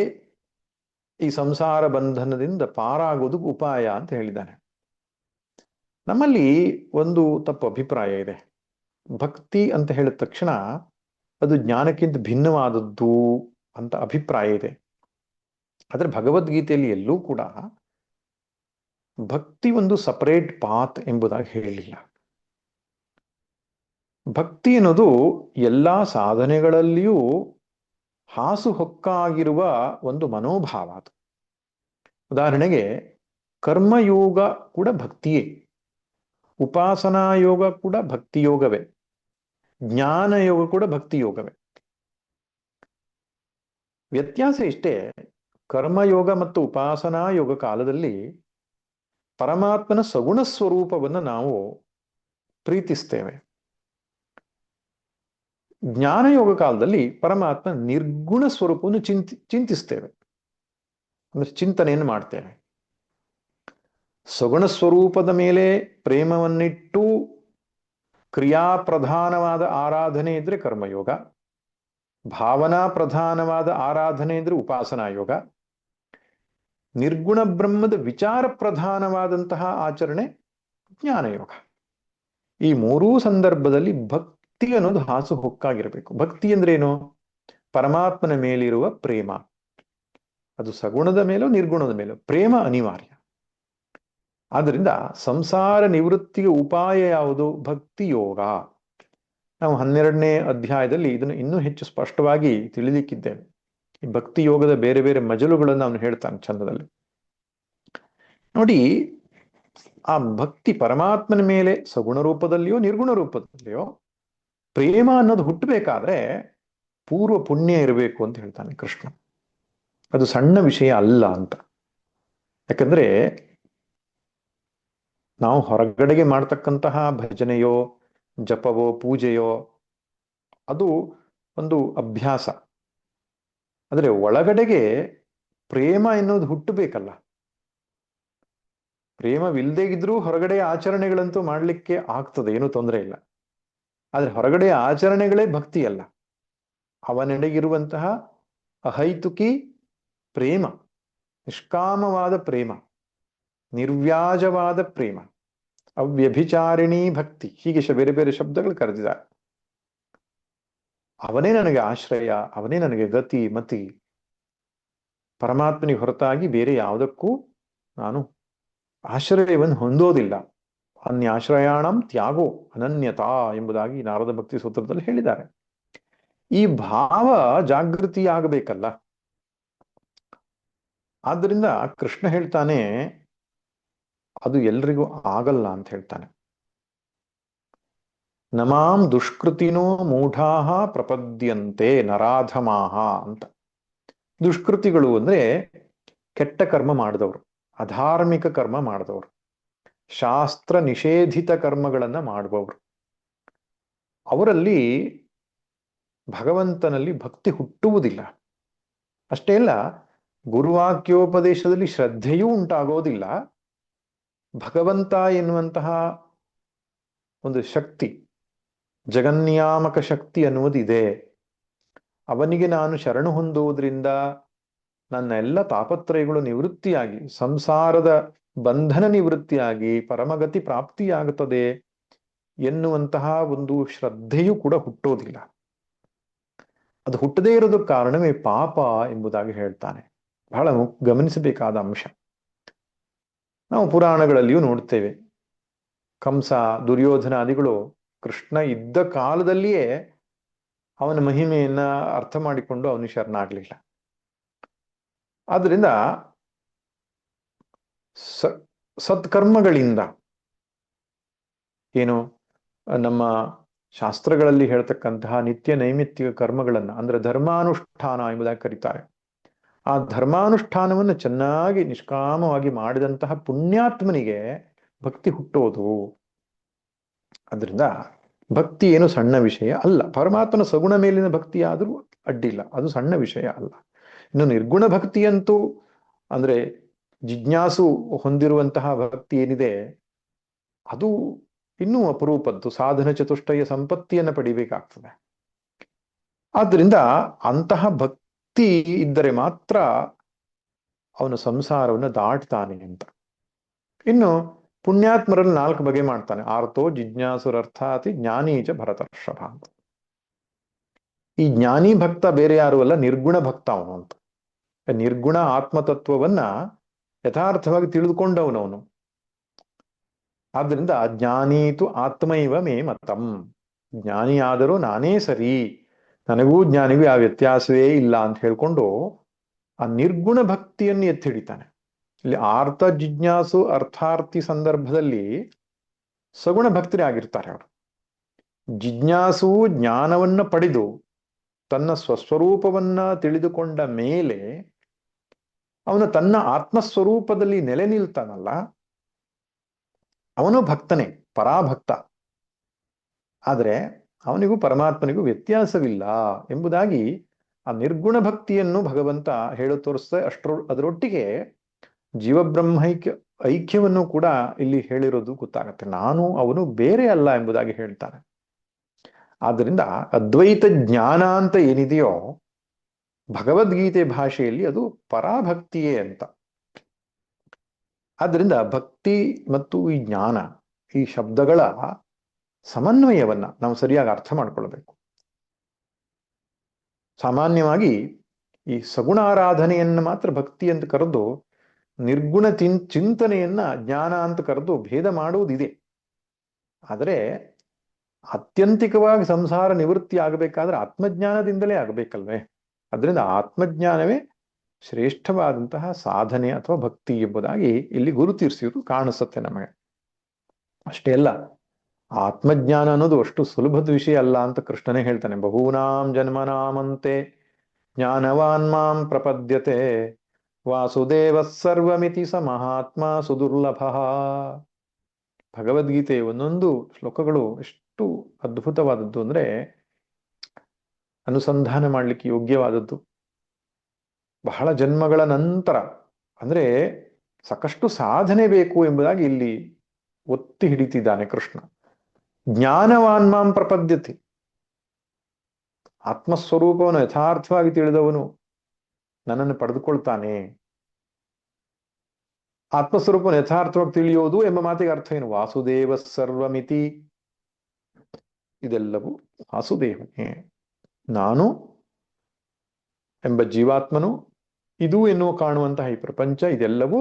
ಈ ಸಂಸಾರ ಬಂಧನದಿಂದ ಪಾರಾಗೋದಕ್ಕೆ ಉಪಾಯ ಅಂತ ಹೇಳಿದ್ದಾನೆ. ನಮ್ಮಲ್ಲಿ ಒಂದು ತಪ್ಪು ಅಭಿಪ್ರಾಯ ಇದೆ. ಭಕ್ತಿ ಅಂತ ಹೇಳಿದ ತಕ್ಷಣ ಅದು ಜ್ಞಾನಕ್ಕಿಂತ ಭಿನ್ನವಾದದ್ದು ಅಂತ ಅಭಿಪ್ರಾಯ ಇದೆ. ಆದ್ರೆ ಭಗವದ್ಗೀತೆಯಲ್ಲಿ ಎಲ್ಲೂ ಕೂಡ ಭಕ್ತಿ ಒಂದು ಸಪರೇಟ್ ಪಾತ್ ಎಂಬುದಾಗಿ ಹೇಳಲಿಲ್ಲ. ಭಕ್ತಿ ಅನ್ನೋದು ಎಲ್ಲಾ ಸಾಧನೆಗಳಲ್ಲಿಯೂ ಹಾಸುಹೊಕ್ಕಾಗಿರುವ ಒಂದು ಮನೋಭಾವ. ಅದು ಉದಾಹರಣೆಗೆ ಕರ್ಮಯೋಗ ಕೂಡ ಭಕ್ತಿಯೇ, ಉಪಾಸನಾ ಯೋಗ ಕೂಡ ಭಕ್ತಿ ಯೋಗವೇ, ಜ್ಞಾನ ಯೋಗ ಕೂಡ ಭಕ್ತಿ ಯೋಗವೇ. ವ್ಯತ್ಯಾಸ ಇಷ್ಟೇ, ಕರ್ಮಯೋಗ ಮತ್ತು ಉಪಾಸನಾ ಯೋಗ ಕಾಲದಲ್ಲಿ ಪರಮಾತ್ಮನ ಸಗುಣ ಸ್ವರೂಪವನ್ನು ನಾವು ಪ್ರೀತಿಸ್ತೇವೆ. ಜ್ಞಾನಯೋಗ ಕಾಲದಲ್ಲಿ ಪರಮಾತ್ಮ ನಿರ್ಗುಣ ಸ್ವರೂಪವನ್ನು ಚಿಂತಿಸ್ತೇವೆ, ಅಂದ್ರೆ ಚಿಂತನೆಯನ್ನು ಮಾಡ್ತೇವೆ. ಸಗುಣ ಸ್ವರೂಪದ ಮೇಲೆ ಪ್ರೇಮವನ್ನಿಟ್ಟು ಕ್ರಿಯಾಪ್ರಧಾನವಾದ ಆರಾಧನೆ ಇದ್ರೆ ಕರ್ಮಯೋಗ, ಭಾವನಾ ಪ್ರಧಾನವಾದ ಆರಾಧನೆ ಇದ್ರೆ ಉಪಾಸನಾ ಯೋಗ, ನಿರ್ಗುಣ ಬ್ರಹ್ಮದ ವಿಚಾರ ಪ್ರಧಾನವಾದಂತಹ ಆಚರಣೆ ಜ್ಞಾನಯೋಗ. ಈ ಮೂರೂ ಸಂದರ್ಭದಲ್ಲಿ ಭಕ್ತಿ ಅನ್ನೋದು ಹಾಸು ಹೊಕ್ಕಾಗಿರಬೇಕು. ಭಕ್ತಿ ಅಂದ್ರೇನು? ಪರಮಾತ್ಮನ ಮೇಲಿರುವ ಪ್ರೇಮ. ಅದು ಸಗುಣದ ಮೇಲೋ ನಿರ್ಗುಣದ ಮೇಲೋ ಪ್ರೇಮ ಅನಿವಾರ್ಯ. ಆದ್ರಿಂದ ಸಂಸಾರ ನಿವೃತ್ತಿಗೆ ಉಪಾಯ ಯಾವುದು? ಭಕ್ತಿ ಯೋಗ. ನಾವು 12ನೇ ಅಧ್ಯಾಯದಲ್ಲಿ ಇದನ್ನು ಇನ್ನೂ ಹೆಚ್ಚು ಸ್ಪಷ್ಟವಾಗಿ ತಿಳಿಲಿಕ್ಕಿದ್ದೇವೆ. ಈ ಭಕ್ತಿ ಯೋಗದ ಬೇರೆ ಬೇರೆ ಮಜಲುಗಳನ್ನು ಅವನು ಹೇಳ್ತಾನೆ ಚಂದದಲ್ಲಿ. ನೋಡಿ, ಆ ಭಕ್ತಿ ಪರಮಾತ್ಮನ ಮೇಲೆ ಸಗುಣ ರೂಪದಲ್ಲಿಯೋ ನಿರ್ಗುಣ ರೂಪದಲ್ಲಿಯೋ ಪ್ರೇಮ ಅನ್ನೋದು ಹುಟ್ಟಬೇಕಾದ್ರೆ ಪೂರ್ವ ಪುಣ್ಯ ಇರಬೇಕು ಅಂತ ಹೇಳ್ತಾನೆ ಕೃಷ್ಣ. ಅದು ಸಣ್ಣ ವಿಷಯ ಅಲ್ಲ ಅಂತ. ಯಾಕಂದ್ರೆ ನಾವು ಹೊರಗಡೆಗೆ ಮಾಡ್ತಕ್ಕಂತಹ ಭಜನೆಯೋ ಜಪವೋ ಪೂಜೆಯೋ ಅದು ಒಂದು ಅಭ್ಯಾಸ. ಆದರೆ ಒಳಗಡೆಗೆ ಪ್ರೇಮ ಎನ್ನುವುದು ಹುಟ್ಟಬೇಕಲ್ಲ. ಪ್ರೇಮವಿಲ್ಲದೆ ಇದ್ರೂ ಹೊರಗಡೆ ಆಚರಣೆಗಳಂತೂ ಮಾಡಲಿಕ್ಕೆ ಆಗ್ತದೆ, ಏನೂ ತೊಂದರೆ ಇಲ್ಲ. ಆದ್ರೆ ಹೊರಗಡೆ ಆಚರಣೆಗಳೇ ಭಕ್ತಿ ಅಲ್ಲ. ಅವನೆಡೆಗಿರುವಂತಹ ಅಹೈತುಕಿ ಪ್ರೇಮ, ನಿಷ್ಕಾಮವಾದ ಪ್ರೇಮ, ನಿರ್ವ್ಯಾಜವಾದ ಪ್ರೇಮ, ಅವ್ಯಭಿಚಾರಿಣೀ ಭಕ್ತಿ, ಹೀಗೆ ಬೇರೆ ಬೇರೆ ಶಬ್ದಗಳು ಕರೆದಿದ್ದಾರೆ. ಅವನೇ ನನಗೆ ಆಶ್ರಯ, ಅವನೇ ನನಗೆ ಗತಿ ಮತಿ. ಪರಮಾತ್ಮನಿಗೆ ಹೊರತಾಗಿ ಬೇರೆ ಯಾವುದಕ್ಕೂ ನಾನು ಆಶ್ರಯವನ್ನು ಹೊಂದೋದಿಲ್ಲ. ಅನ್ಯಾಶ್ರಯಾಣಂ ತ್ಯಾಗೋ ಅನನ್ಯತಾ ಎಂಬುದಾಗಿ ನಾರದ ಭಕ್ತಿ ಸೂತ್ರದಲ್ಲಿ ಹೇಳಿದ್ದಾರೆ. ಈ ಭಾವ ಜಾಗೃತಿ ಆಗಬೇಕಲ್ಲ. ಆದ್ದರಿಂದ ಕೃಷ್ಣ ಹೇಳ್ತಾನೆ ಅದು ಎಲ್ರಿಗೂ ಆಗಲ್ಲ ಅಂತ ಹೇಳ್ತಾನೆ. ನಮಾಂ ದುಷ್ಕೃತಿನೋ ಮೂಢಾಹ ಪ್ರಪದ್ಯಂತೆ ನರಾಧಮಾಹ ಅಂತ. ದುಷ್ಕೃತಿಗಳು ಅಂದ್ರೆ ಕೆಟ್ಟ ಕರ್ಮ ಮಾಡಿದವರು, ಅಧಾರ್ಮಿಕ ಕರ್ಮ ಮಾಡಿದವರು, ಶಾಸ್ತ್ರ ನಿಷೇಧಿತ ಕರ್ಮಗಳನ್ನ ಮಾಡುವವರು. ಅವರಲ್ಲಿ ಭಗವಂತನಲ್ಲಿ ಭಕ್ತಿ ಹುಟ್ಟುವುದಿಲ್ಲ. ಅಷ್ಟೇ ಅಲ್ಲ, ಗುರುವಾಕ್ಯೋಪದೇಶದಲ್ಲಿ ಶ್ರದ್ಧೆಯೂ ಉಂಟಾಗೋದಿಲ್ಲ. ಭಗವಂತ ಎನ್ನುವಂತಹ ಒಂದು ಶಕ್ತಿ, ಜಗನ್ನಿಯಾಮಕ ಶಕ್ತಿ ಅನ್ನುವುದಿದೆ. ಅವನಿಗೆ ನಾನು ಶರಣು ಹೊಂದುವುದರಿಂದ ನನ್ನ ಎಲ್ಲ ತಾಪತ್ರಯಗಳು ನಿವೃತ್ತಿಯಾಗಿ, ಸಂಸಾರದ ಬಂಧನ ನಿವೃತ್ತಿಯಾಗಿ ಪರಮಗತಿ ಪ್ರಾಪ್ತಿಯಾಗುತ್ತದೆ ಎನ್ನುವಂತಹ ಒಂದು ಶ್ರದ್ಧೆಯೂ ಕೂಡ ಹುಟ್ಟೋದಿಲ್ಲ. ಅದು ಹುಟ್ಟದೇ ಇರೋದಕ್ಕೆ ಕಾರಣವೇ ಪಾಪ ಎಂಬುದಾಗಿ ಹೇಳ್ತಾನೆ. ಬಹಳ ಗಮನಿಸಬೇಕಾದ ಅಂಶ. ನಾವು ಪುರಾಣಗಳಲ್ಲಿಯೂ ನೋಡ್ತೇವೆ, ಕಂಸ ದುರ್ಯೋಧನಾದಿಗಳು ಕೃಷ್ಣ ಇದ್ದ ಕಾಲದಲ್ಲಿಯೇ ಅವನ ಮಹಿಮೆಯನ್ನ ಅರ್ಥ ಮಾಡಿಕೊಂಡು ಅವನು ಶರಣಾಗ್ಲಿಲ್ಲ. ಆದ್ರಿಂದ ಸತ್ಕರ್ಮಗಳಿಂದ, ಏನು ನಮ್ಮ ಶಾಸ್ತ್ರಗಳಲ್ಲಿ ಹೇಳ್ತಕ್ಕಂತಹ ನಿತ್ಯ ನೈಮಿತ್ತಿಕ ಕರ್ಮಗಳನ್ನ, ಅಂದ್ರೆ ಧರ್ಮಾನುಷ್ಠಾನ ಎಂಬುದಾಗಿ ಕರೀತಾರೆ. ಆ ಧರ್ಮಾನುಷ್ಠಾನವನ್ನು ಚೆನ್ನಾಗಿ ನಿಷ್ಕಾಮವಾಗಿ ಮಾಡಿದಂತಹ ಪುಣ್ಯಾತ್ಮನಿಗೆ ಭಕ್ತಿ ಹುಟ್ಟೋದು. ಅದರಿಂದ ಭಕ್ತಿ ಏನು ಸಣ್ಣ ವಿಷಯ ಅಲ್ಲ. ಪರಮಾತ್ಮನ ಸಗುಣ ಮೇಲಿನ ಭಕ್ತಿ ಆದರೂ ಅಡ್ಡಿಲ್ಲ, ಅದು ಸಣ್ಣ ವಿಷಯ ಅಲ್ಲ. ಇನ್ನು ನಿರ್ಗುಣ ಭಕ್ತಿಯಂತೂ, ಅಂದ್ರೆ ಜಿಜ್ಞಾಸು ಹೊಂದಿರುವಂತಹ ಭಕ್ತಿ ಏನಿದೆ ಅದು ಇನ್ನೂ ಅಪರೂಪದ್ದು, ಸಾಧನ ಚತುಷ್ಟಯ ಸಂಪತ್ತಿಯನ್ನು ಪಡಿಬೇಕಾಗ್ತದೆ. ಆದ್ದರಿಂದ ಅಂತಹ ಭಕ್ತಿ ಇದ್ದರೆ ಮಾತ್ರ ಅವನು ಸಂಸಾರವನ್ನು ದಾಟ್ತಾನೆ ಅಂತ. ಇನ್ನು ಪುಣ್ಯಾತ್ಮರಲ್ಲಿ 4 ಬಗೆ ಮಾಡ್ತಾನೆ. ಆರ್ತೋ ಜಿಜ್ಞಾಸುರರ್ಥಾತಿ ಜ್ಞಾನೀಚ ಭರತರ್ಷಭ ಅಂತ. ಈ ಜ್ಞಾನಿ ಭಕ್ತ ಬೇರೆ ಯಾರು ಅಲ್ಲ, ನಿರ್ಗುಣ ಭಕ್ತ ಅವನು ಅಂತ. ನಿರ್ಗುಣ ಆತ್ಮತತ್ವವನ್ನ ಯಥಾರ್ಥವಾಗಿ ತಿಳಿದುಕೊಂಡವನವನು. ಆದ್ದರಿಂದ ಜ್ಞಾನೀತು ಆತ್ಮೈವ ಮೇ ಮತಂ, ಜ್ಞಾನಿಯಾದರೂ ನಾನೇ ಸರಿ, ನನಗೂ ಜ್ಞಾನಿಗೂ ಯಾವ ವ್ಯತ್ಯಾಸವೇ ಇಲ್ಲ ಅಂತ ಹೇಳ್ಕೊಂಡು ಆ ನಿರ್ಗುಣ ಭಕ್ತಿಯನ್ನು ಎತ್ತಿ ಹಿಡಿತಾನೆ. ಇಲ್ಲಿ ಆರ್ಥ ಜಿಜ್ಞಾಸು ಅರ್ಥಾರ್ಥಿ ಸಂದರ್ಭದಲ್ಲಿ ಸಗುಣ ಭಕ್ತರೇ ಆಗಿರ್ತಾರೆ ಅವರು. ಜಿಜ್ಞಾಸು ಜ್ಞಾನವನ್ನ ಪಡೆದು ತನ್ನ ಸ್ವಸ್ವರೂಪವನ್ನ ತಿಳಿದುಕೊಂಡ ಮೇಲೆ ಅವನು ತನ್ನ ಆತ್ಮಸ್ವರೂಪದಲ್ಲಿ ನೆಲೆ ನಿಲ್ತಾನಲ್ಲ, ಅವನು ಭಕ್ತನೇ, ಪರಾಭಕ್ತ. ಆದರೆ ಅವನಿಗೂ ಪರಮಾತ್ಮನಿಗೂ ವ್ಯತ್ಯಾಸವಿಲ್ಲ ಎಂಬುದಾಗಿ ಆ ನಿರ್ಗುಣ ಭಕ್ತಿಯನ್ನು ಭಗವಂತ ಹೇಳು ತೋರಿಸ್ತಾ ಅದರೊಟ್ಟಿಗೆ ಐಕ್ಯವನ್ನು ಕೂಡ ಇಲ್ಲಿ ಹೇಳಿರೋದು ಗೊತ್ತಾಗತ್ತೆ. ನಾನು ಅವನು ಬೇರೆ ಅಲ್ಲ ಎಂಬುದಾಗಿ ಹೇಳ್ತಾನೆ. ಆದ್ದರಿಂದ ಅದ್ವೈತ ಜ್ಞಾನ ಅಂತ ಏನಿದೆಯೋ ಭಗವದ್ಗೀತೆ ಭಾಷೆಯಲ್ಲಿ ಅದು ಪರಾಭಕ್ತಿಯೇ ಅಂತ. ಆದ್ದರಿಂದ ಭಕ್ತಿ ಮತ್ತು ಈ ಜ್ಞಾನ, ಈ ಶಬ್ದಗಳ ಸಮನ್ವಯವನ್ನ ನಾವು ಸರಿಯಾಗಿ ಅರ್ಥ ಮಾಡ್ಕೊಳ್ಬೇಕು. ಸಾಮಾನ್ಯವಾಗಿ ಈ ಸಗುಣಾರಾಧನೆಯನ್ನು ಮಾತ್ರ ಭಕ್ತಿ ಅಂತ ಕರೆದು, ನಿರ್ಗುಣ ಚಿಂತನೆಯನ್ನ ಜ್ಞಾನ ಅಂತ ಕರೆದು ಭೇದ ಮಾಡುವುದಿದೆ. ಆದರೆ ಆತ್ಯಂತಿಕವಾಗಿ ಸಂಸಾರ ನಿವೃತ್ತಿ ಆಗಬೇಕಾದ್ರೆ ಆತ್ಮಜ್ಞಾನದಿಂದಲೇ ಆಗಬೇಕಲ್ವೇ? ಅದರಿಂದ ಆತ್ಮಜ್ಞಾನವೇ ಶ್ರೇಷ್ಠವಾದಂತಹ ಸಾಧನೆ ಅಥವಾ ಭಕ್ತಿ ಎಂಬುದಾಗಿ ಇಲ್ಲಿ ಗುರುತಿರಿಸಿದ್ದು ಕಾಣಿಸುತ್ತೆ ನಮಗೆ. ಅಷ್ಟೇ ಅಲ್ಲ, ಆತ್ಮಜ್ಞಾನ ಅನ್ನೋದು ಅಷ್ಟು ಸುಲಭದ ವಿಷಯ ಅಲ್ಲ ಅಂತ ಕೃಷ್ಣನೇ ಹೇಳ್ತಾನೆ. ಬಹೂನಾಂ ಜನ್ಮನಾಮಂತೆ ಜ್ಞಾನವಾನ್ ಮಾಂ ಪ್ರಪದ್ಯತೆ ವಾಸುದೇವ ಸರ್ವಮಿತಿ ಸ ಮಹಾತ್ಮ ಸುದುರ್ಲಭ. ಭಗವದ್ಗೀತೆ ಒಂದೊಂದು ಶ್ಲೋಕಗಳು ಎಷ್ಟು ಅದ್ಭುತವಾದದ್ದು ಅಂದ್ರೆ ಅನುಸಂಧಾನ ಮಾಡಲಿಕ್ಕೆ ಯೋಗ್ಯವಾದದ್ದು. ಬಹಳ ಜನ್ಮಗಳ ನಂತರ ಅಂದ್ರೆ ಸಾಕಷ್ಟು ಸಾಧನೆ ಬೇಕು ಎಂಬುದಾಗಿ ಇಲ್ಲಿ ಒತ್ತಿ ಹಿಡಿತಿದ್ದಾನೆ ಕೃಷ್ಣ. ಜ್ಞಾನವಾನ್ ಮಾಂ ಪ್ರಪದ್ಯತೆ, ಆತ್ಮಸ್ವರೂಪವನ್ನು ಯಥಾರ್ಥವಾಗಿ ತಿಳಿದವನು ನನ್ನನ್ನು ಪಡೆದುಕೊಳ್ತಾನೆ. ಆತ್ಮಸ್ವರೂಪವನ್ನು ಯಥಾರ್ಥವಾಗಿ ತಿಳಿಯೋದು ಎಂಬ ಮಾತಿಗೆ ಅರ್ಥ ಏನು? ವಾಸುದೇವ ಸರ್ವಮಿತಿ, ಇದೆಲ್ಲವೂ ವಾಸುದೇವನೇ, ನಾನು ಎಂಬ ಜೀವಾತ್ಮನು, ಇದು ಎನ್ನುವ ಕಾಣುವಂತಹ ಈ ಪ್ರಪಂಚ, ಇದೆಲ್ಲವೂ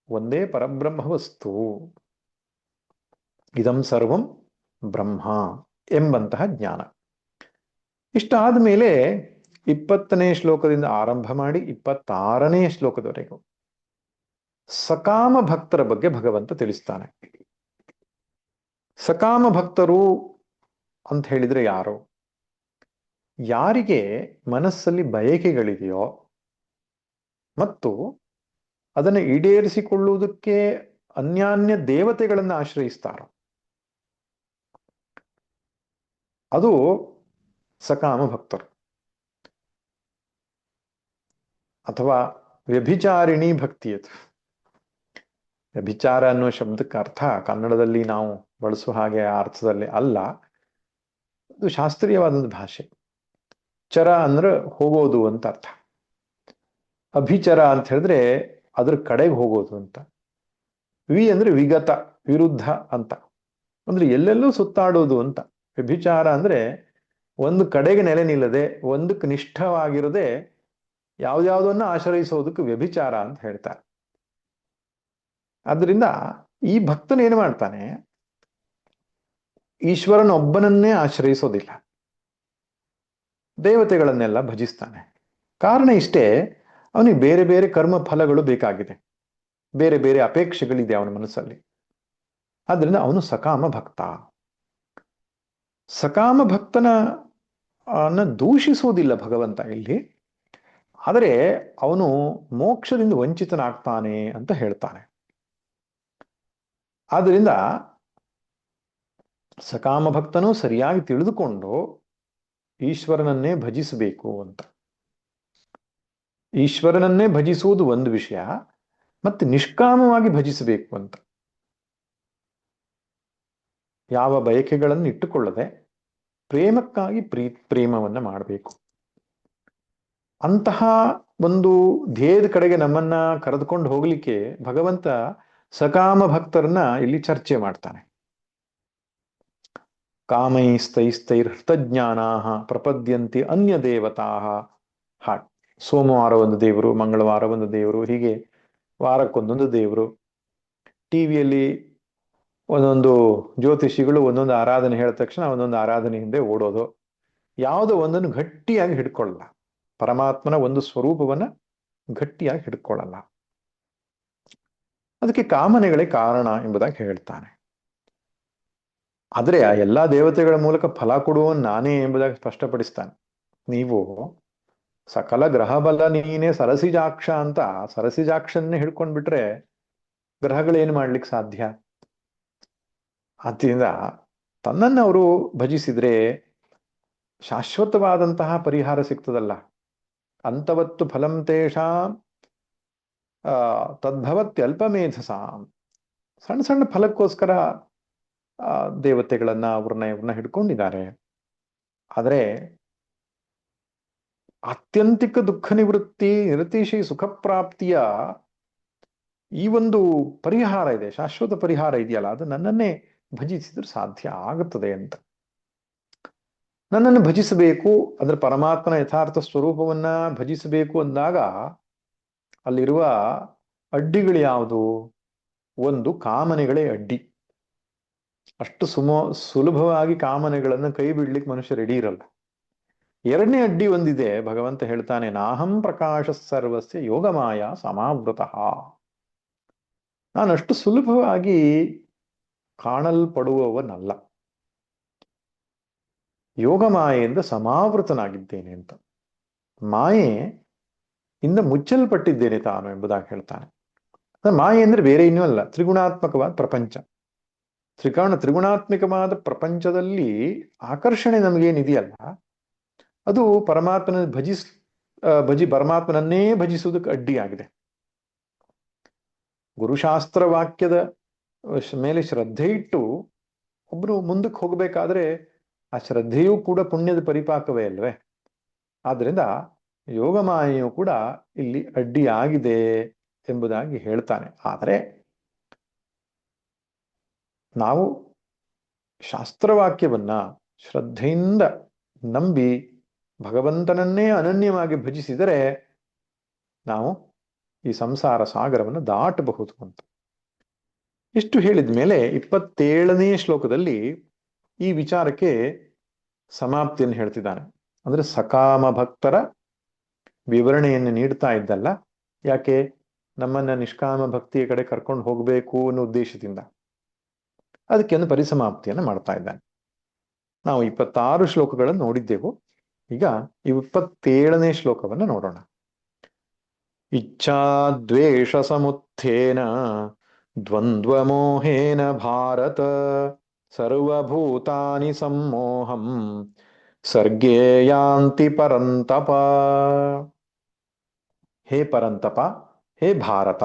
ಒಂದೇ ಪರಬ್ರಹ್ಮ ವಸ್ತು, ಇದಂ ಸರ್ವಂ ಬ್ರಹ್ಮ ಎಂಬಂತಹ ಜ್ಞಾನ. ಇಷ್ಟಾದ ಮೇಲೆ 20ನೇ ಶ್ಲೋಕದಿಂದ ಆರಂಭ ಮಾಡಿ 26ನೇ ಶ್ಲೋಕದವರೆಗೂ ಸಕಾಮ ಭಕ್ತರ ಬಗ್ಗೆ ಭಗವಂತ ತಿಳಿಸ್ತಾನೆ. ಸಕಾಮ ಭಕ್ತರು ಅಂತ ಹೇಳಿದ್ರೆ ಯಾರು? ಯಾರಿಗೆ ಮನಸ್ಸಲ್ಲಿ ಬಯಕೆಗಳಿದೆಯೋ ಮತ್ತು ಅದನ್ನು ಈಡೇರಿಸಿಕೊಳ್ಳುವುದಕ್ಕೆ ಅನ್ಯಾನ್ಯ ದೇವತೆಗಳನ್ನು ಆಶ್ರಯಿಸ್ತಾರೋ ಅದು ಸಕಾಮ ಭಕ್ತರು. ಅಥವಾ ವ್ಯಭಿಚಾರಿಣಿ ಭಕ್ತಿ. ಅದು ವ್ಯಭಿಚಾರ ಅನ್ನುವ ಶಬ್ದಕ್ಕೆ ಅರ್ಥ ಕನ್ನಡದಲ್ಲಿ ನಾವು ಬಳಸುವ ಹಾಗೆ ಅರ್ಥದಲ್ಲಿ ಅಲ್ಲ, ಅದು ಶಾಸ್ತ್ರೀಯವಾದ ಭಾಷೆ. ಚರ ಅಂದ್ರೆ ಹೋಗೋದು ಅಂತ ಅರ್ಥ. ಅಭಿಚರ ಅಂತ ಹೇಳಿದ್ರೆ ಅದ್ರ ಕಡೆಗೆ ಹೋಗೋದು ಅಂತ. ಅಂದ್ರೆ ವಿಗತ, ವಿರುದ್ಧ ಅಂತ, ಅಂದ್ರೆ ಎಲ್ಲೆಲ್ಲೂ ಸುತ್ತಾಡೋದು ಅಂತ. ವ್ಯಭಿಚಾರ ಅಂದ್ರೆ ಒಂದು ಕಡೆಗೆ ನೆಲೆ ನಿಲ್ಲದೆ, ಒಂದಕ್ಕೆ ನಿಷ್ಠವಾಗಿರದೆ ಯಾವ್ದಾವುದನ್ನ ಆಶ್ರಯಿಸೋದಕ್ಕೆ ವ್ಯಭಿಚಾರ ಅಂತ ಹೇಳ್ತಾರೆ. ಆದ್ರಿಂದ ಈ ಭಕ್ತನು ಏನು ಮಾಡ್ತಾನೆ? ಈಶ್ವರನೊಬ್ಬನನ್ನೇ ಆಶ್ರಯಿಸೋದಿಲ್ಲ, ದೇವತೆಗಳನ್ನೆಲ್ಲ ಭಜಿಸ್ತಾನೆ. ಕಾರಣ ಇಷ್ಟೇ, ಅವನಿಗೆ ಬೇರೆ ಬೇರೆ ಕರ್ಮ ಫಲಗಳು ಬೇಕಾಗಿದೆ, ಬೇರೆ ಬೇರೆ ಅಪೇಕ್ಷೆಗಳಿದೆ ಅವನ ಮನಸ್ಸಲ್ಲಿ. ಆದ್ರಿಂದ ಅವನು ಸಕಾಮ ಭಕ್ತ. ಸಕಾಮ ಭಕ್ತನ ದೂಷಿಸುವುದಿಲ್ಲ ಭಗವಂತ ಇಲ್ಲಿ, ಆದರೆ ಅವನು ಮೋಕ್ಷದಿಂದ ವಂಚಿತನಾಗ್ತಾನೆ ಅಂತ ಹೇಳ್ತಾನೆ. ಆದ್ರಿಂದ ಸಕಾಮ ಭಕ್ತನು ಸರಿಯಾಗಿ ತಿಳಿದುಕೊಂಡು ಈಶ್ವರನನ್ನೇ ಭಜಿಸಬೇಕು ಅಂತ. ಈಶ್ವರನನ್ನೇ ಭಜಿಸುವುದು ಒಂದು ವಿಷಯ, ಮತ್ತೆ ನಿಷ್ಕಾಮವಾಗಿ ಭಜಿಸಬೇಕು ಅಂತ. ಯಾವ ಬಯಕೆಗಳನ್ನು ಇಟ್ಟುಕೊಳ್ಳದೆ ಪ್ರೇಮಕ್ಕಾಗಿ ಪ್ರೇಮವನ್ನ ಮಾಡಬೇಕು. ಅಂತಹ ಒಂದು ಧ್ಯೇಯದ ಕಡೆಗೆ ನಮ್ಮನ್ನ ಕರೆದುಕೊಂಡು ಹೋಗ್ಲಿಕ್ಕೆ ಭಗವಂತ ಸಕಾಮ ಭಕ್ತರನ್ನ ಇಲ್ಲಿ ಚರ್ಚೆ ಮಾಡ್ತಾನೆ. ಕಾಮೈಸ್ತೈಸ್ತೈರ್ಹೃತಜ್ಞಾನಾ ಪ್ರಪದ್ಯಂತಿ ಅನ್ಯ ದೇವತಾ. ಸೋಮವಾರ ಒಂದು ದೇವರು, ಮಂಗಳವಾರ ಒಂದು ದೇವರು, ಹೀಗೆ ವಾರಕ್ಕೊಂದೊಂದು ದೇವರು. ಟಿವಿಯಲ್ಲಿ ಒಂದೊಂದು ಜ್ಯೋತಿಷಿಗಳು ಒಂದೊಂದು ಆರಾಧನೆ ಹೇಳಿದ ತಕ್ಷಣ ಒಂದೊಂದು ಆರಾಧನೆ ಹಿಂದೆ ಓಡೋದು. ಯಾವುದೋ ಒಂದನ್ನು ಗಟ್ಟಿಯಾಗಿ ಹಿಡ್ಕೊಳ್ಳಲ್ಲ, ಪರಮಾತ್ಮನ ಒಂದು ಸ್ವರೂಪವನ್ನ ಗಟ್ಟಿಯಾಗಿ ಹಿಡ್ಕೊಳ್ಳಲ್ಲ. ಅದಕ್ಕೆ ಕಾಮನೆಗಳೇ ಕಾರಣ ಎಂಬುದಾಗಿ ಹೇಳ್ತಾನೆ. ಆದ್ರೆ ಆ ಎಲ್ಲಾ ದೇವತೆಗಳ ಮೂಲಕ ಫಲ ಕೊಡುವ ನಾನೇ ಎಂಬುದಾಗಿ ಸ್ಪಷ್ಟಪಡಿಸ್ತಾನೆ. ನೀವು ಸಕಲ ಗ್ರಹ ಬಲ ನೀನೇ ಸರಸಿಜಾಕ್ಷ ಅಂತ ಸರಸಿಜಾಕ್ಷನ್ನೇ ಹಿಡ್ಕೊಂಡ್ಬಿಟ್ರೆ ಗ್ರಹಗಳೇನು ಮಾಡ್ಲಿಕ್ಕೆ ಸಾಧ್ಯ? ಆದ್ದರಿಂದ ತನ್ನನ್ನು ಅವರು ಭಜಿಸಿದ್ರೆ ಶಾಶ್ವತವಾದಂತಹ ಪರಿಹಾರ ಸಿಗ್ತದಲ್ಲ. ಅಂತವತ್ತು ಫಲಂ ತೇಷಾಂ ತದ್ಭವತ್ಯಲ್ಪಮೇಧಸ. ಸಣ್ಣ ಸಣ್ಣ ಫಲಕ್ಕೋಸ್ಕರ ದೇವತೆಗಳನ್ನ ಇವ್ರನ್ನ ಹಿಡ್ಕೊಂಡಿದ್ದಾರೆ. ಆದರೆ ಆತ್ಯಂತಿಕ ದುಃಖ ನಿವೃತ್ತಿ, ನಿರತಿಶಿ ಸುಖ ಪ್ರಾಪ್ತಿಯ ಈ ಒಂದು ಪರಿಹಾರ ಇದೆ, ಶಾಶ್ವತ ಪರಿಹಾರ ಇದೆಯಲ್ಲ, ಅದು ನನ್ನನ್ನೇ ಭಜಿಸಿದ್ರೆ ಸಾಧ್ಯ ಆಗುತ್ತದೆ ಅಂತ. ನನ್ನನ್ನು ಭಜಿಸಬೇಕು ಅಂದ್ರೆ ಪರಮಾತ್ಮನ ಯಥಾರ್ಥ ಸ್ವರೂಪವನ್ನ ಭಜಿಸಬೇಕು ಅಂದಾಗ ಅಲ್ಲಿರುವ ಅಡ್ಡಿಗಳು ಯಾವುದು? ಒಂದು ಕಾಮನೆಗಳೇ ಅಡ್ಡಿ. ಅಷ್ಟು ಸುಲಭವಾಗಿ ಕಾಮನೆಗಳನ್ನು ಕೈ ಬಿಡ್ಲಿಕ್ಕೆ ಮನುಷ್ಯ ರೆಡಿ ಇರಲ್ಲ. ಎರಡನೇ ಅಡ್ಡಿ ಒಂದಿದೆ. ಭಗವಂತ ಹೇಳ್ತಾನೆ, ನಾಹಂ ಪ್ರಕಾಶ ಸರ್ವಸ್ಯ ಯೋಗಮಾಯ ಸಮಾವೃತಃ. ನಾನಷ್ಟು ಸುಲಭವಾಗಿ ಕಾಣಲ್ಪಡುವವನಲ್ಲ, ಯೋಗಮಾಯೆಯಿಂದ ಸಮಾವೃತನಾಗಿದ್ದೇನೆ ಅಂತ. ಮಾಯೆ ಇಂದ ಮುಚ್ಚಲ್ಪಟ್ಟಿದ್ದೇನೆ ತಾನು ಎಂಬುದಾಗಿ ಹೇಳ್ತಾನೆ. ಮಾಯೆ ಅಂದ್ರೆ ಬೇರೆ ಇನ್ನೂ ಅಲ್ಲ, ತ್ರಿಗುಣಾತ್ಮಕವಾದ ಪ್ರಪಂಚ. ತ್ರಿಗುಣಾತ್ಮಕವಾದ ಪ್ರಪಂಚದಲ್ಲಿ ಆಕರ್ಷಣೆ ನಮಗೇನಿದೆಯಲ್ಲ, ಅದು ಪರಮಾತ್ಮನನ್ನೇ ಭಜಿಸುವುದಕ್ಕೆ ಅಡ್ಡಿಯಾಗಿದೆ. ಗುರುಶಾಸ್ತ್ರ ವಾಕ್ಯದ ಮೇಲೆ ಶ್ರದ್ಧೆ ಇಟ್ಟು ಒಬ್ಬರು ಮುಂದಕ್ಕೆ ಹೋಗಬೇಕಾದ್ರೆ ಆ ಶ್ರದ್ಧೆಯೂ ಕೂಡ ಪುಣ್ಯದ ಪರಿಪಾಕವೇ ಅಲ್ವೇ? ಆದ್ರಿಂದ ಯೋಗಮಾಯೆಯು ಕೂಡ ಇಲ್ಲಿ ಅಡ್ಡಿಯಾಗಿದೆ ಎಂಬುದಾಗಿ ಹೇಳ್ತಾನೆ. ಆದರೆ ನಾವು ಶಾಸ್ತ್ರವಾಕ್ಯವನ್ನ ಶ್ರದ್ಧೆಯಿಂದ ನಂಬಿ ಭಗವಂತನನ್ನೇ ಅನನ್ಯವಾಗಿ ಭಜಿಸಿದರೆ ನಾವು ಈ ಸಂಸಾರ ಸಾಗರವನ್ನು ದಾಟಬಹುದು ಅಂತ. ಇಷ್ಟು ಹೇಳಿದ ಮೇಲೆ 27ನೇ ಶ್ಲೋಕದಲ್ಲಿ ಈ ವಿಚಾರಕ್ಕೆ ಸಮಾಪ್ತಿಯನ್ನು ಹೇಳ್ತಿದ್ದಾನೆ. ಅಂದ್ರೆ ಸಕಾಮ ಭಕ್ತರ ವಿವರಣೆಯನ್ನು ನೀಡ್ತಾ ಇದ್ದಲ್ಲ, ಯಾಕೆ ನಮ್ಮನ್ನ ನಿಷ್ಕಾಮ ಭಕ್ತಿಯ ಕಡೆ ಕರ್ಕೊಂಡು ಹೋಗಬೇಕು ಅನ್ನೋ ಉದ್ದೇಶದಿಂದ ಅದಕ್ಕೆ ಒಂದು ಪರಿಸಮಾಪ್ತಿಯನ್ನು ಮಾಡ್ತಾ ಇದ್ದಾನೆ. ನಾವು 26 ಶ್ಲೋಕಗಳನ್ನು ನೋಡಿದ್ದೆವು. ಈಗ 27ನೇ ಶ್ಲೋಕವನ್ನು ನೋಡೋಣ. ಇಚ್ಛಾದ್ವೇಷ ಸಮುತ್ಥೇನ ದ್ವಂದ್ವಮೋಹೇನ ಭಾರತ ಸರ್ವಭೂತಾನಿ ಸಮ್ಮೋಹಂ ಸರ್ಗೇ ಯಾಂತಿ ಪರಂತಪ. ಹೇ ಪರಂತಪ, ಹೇ ಭಾರತ,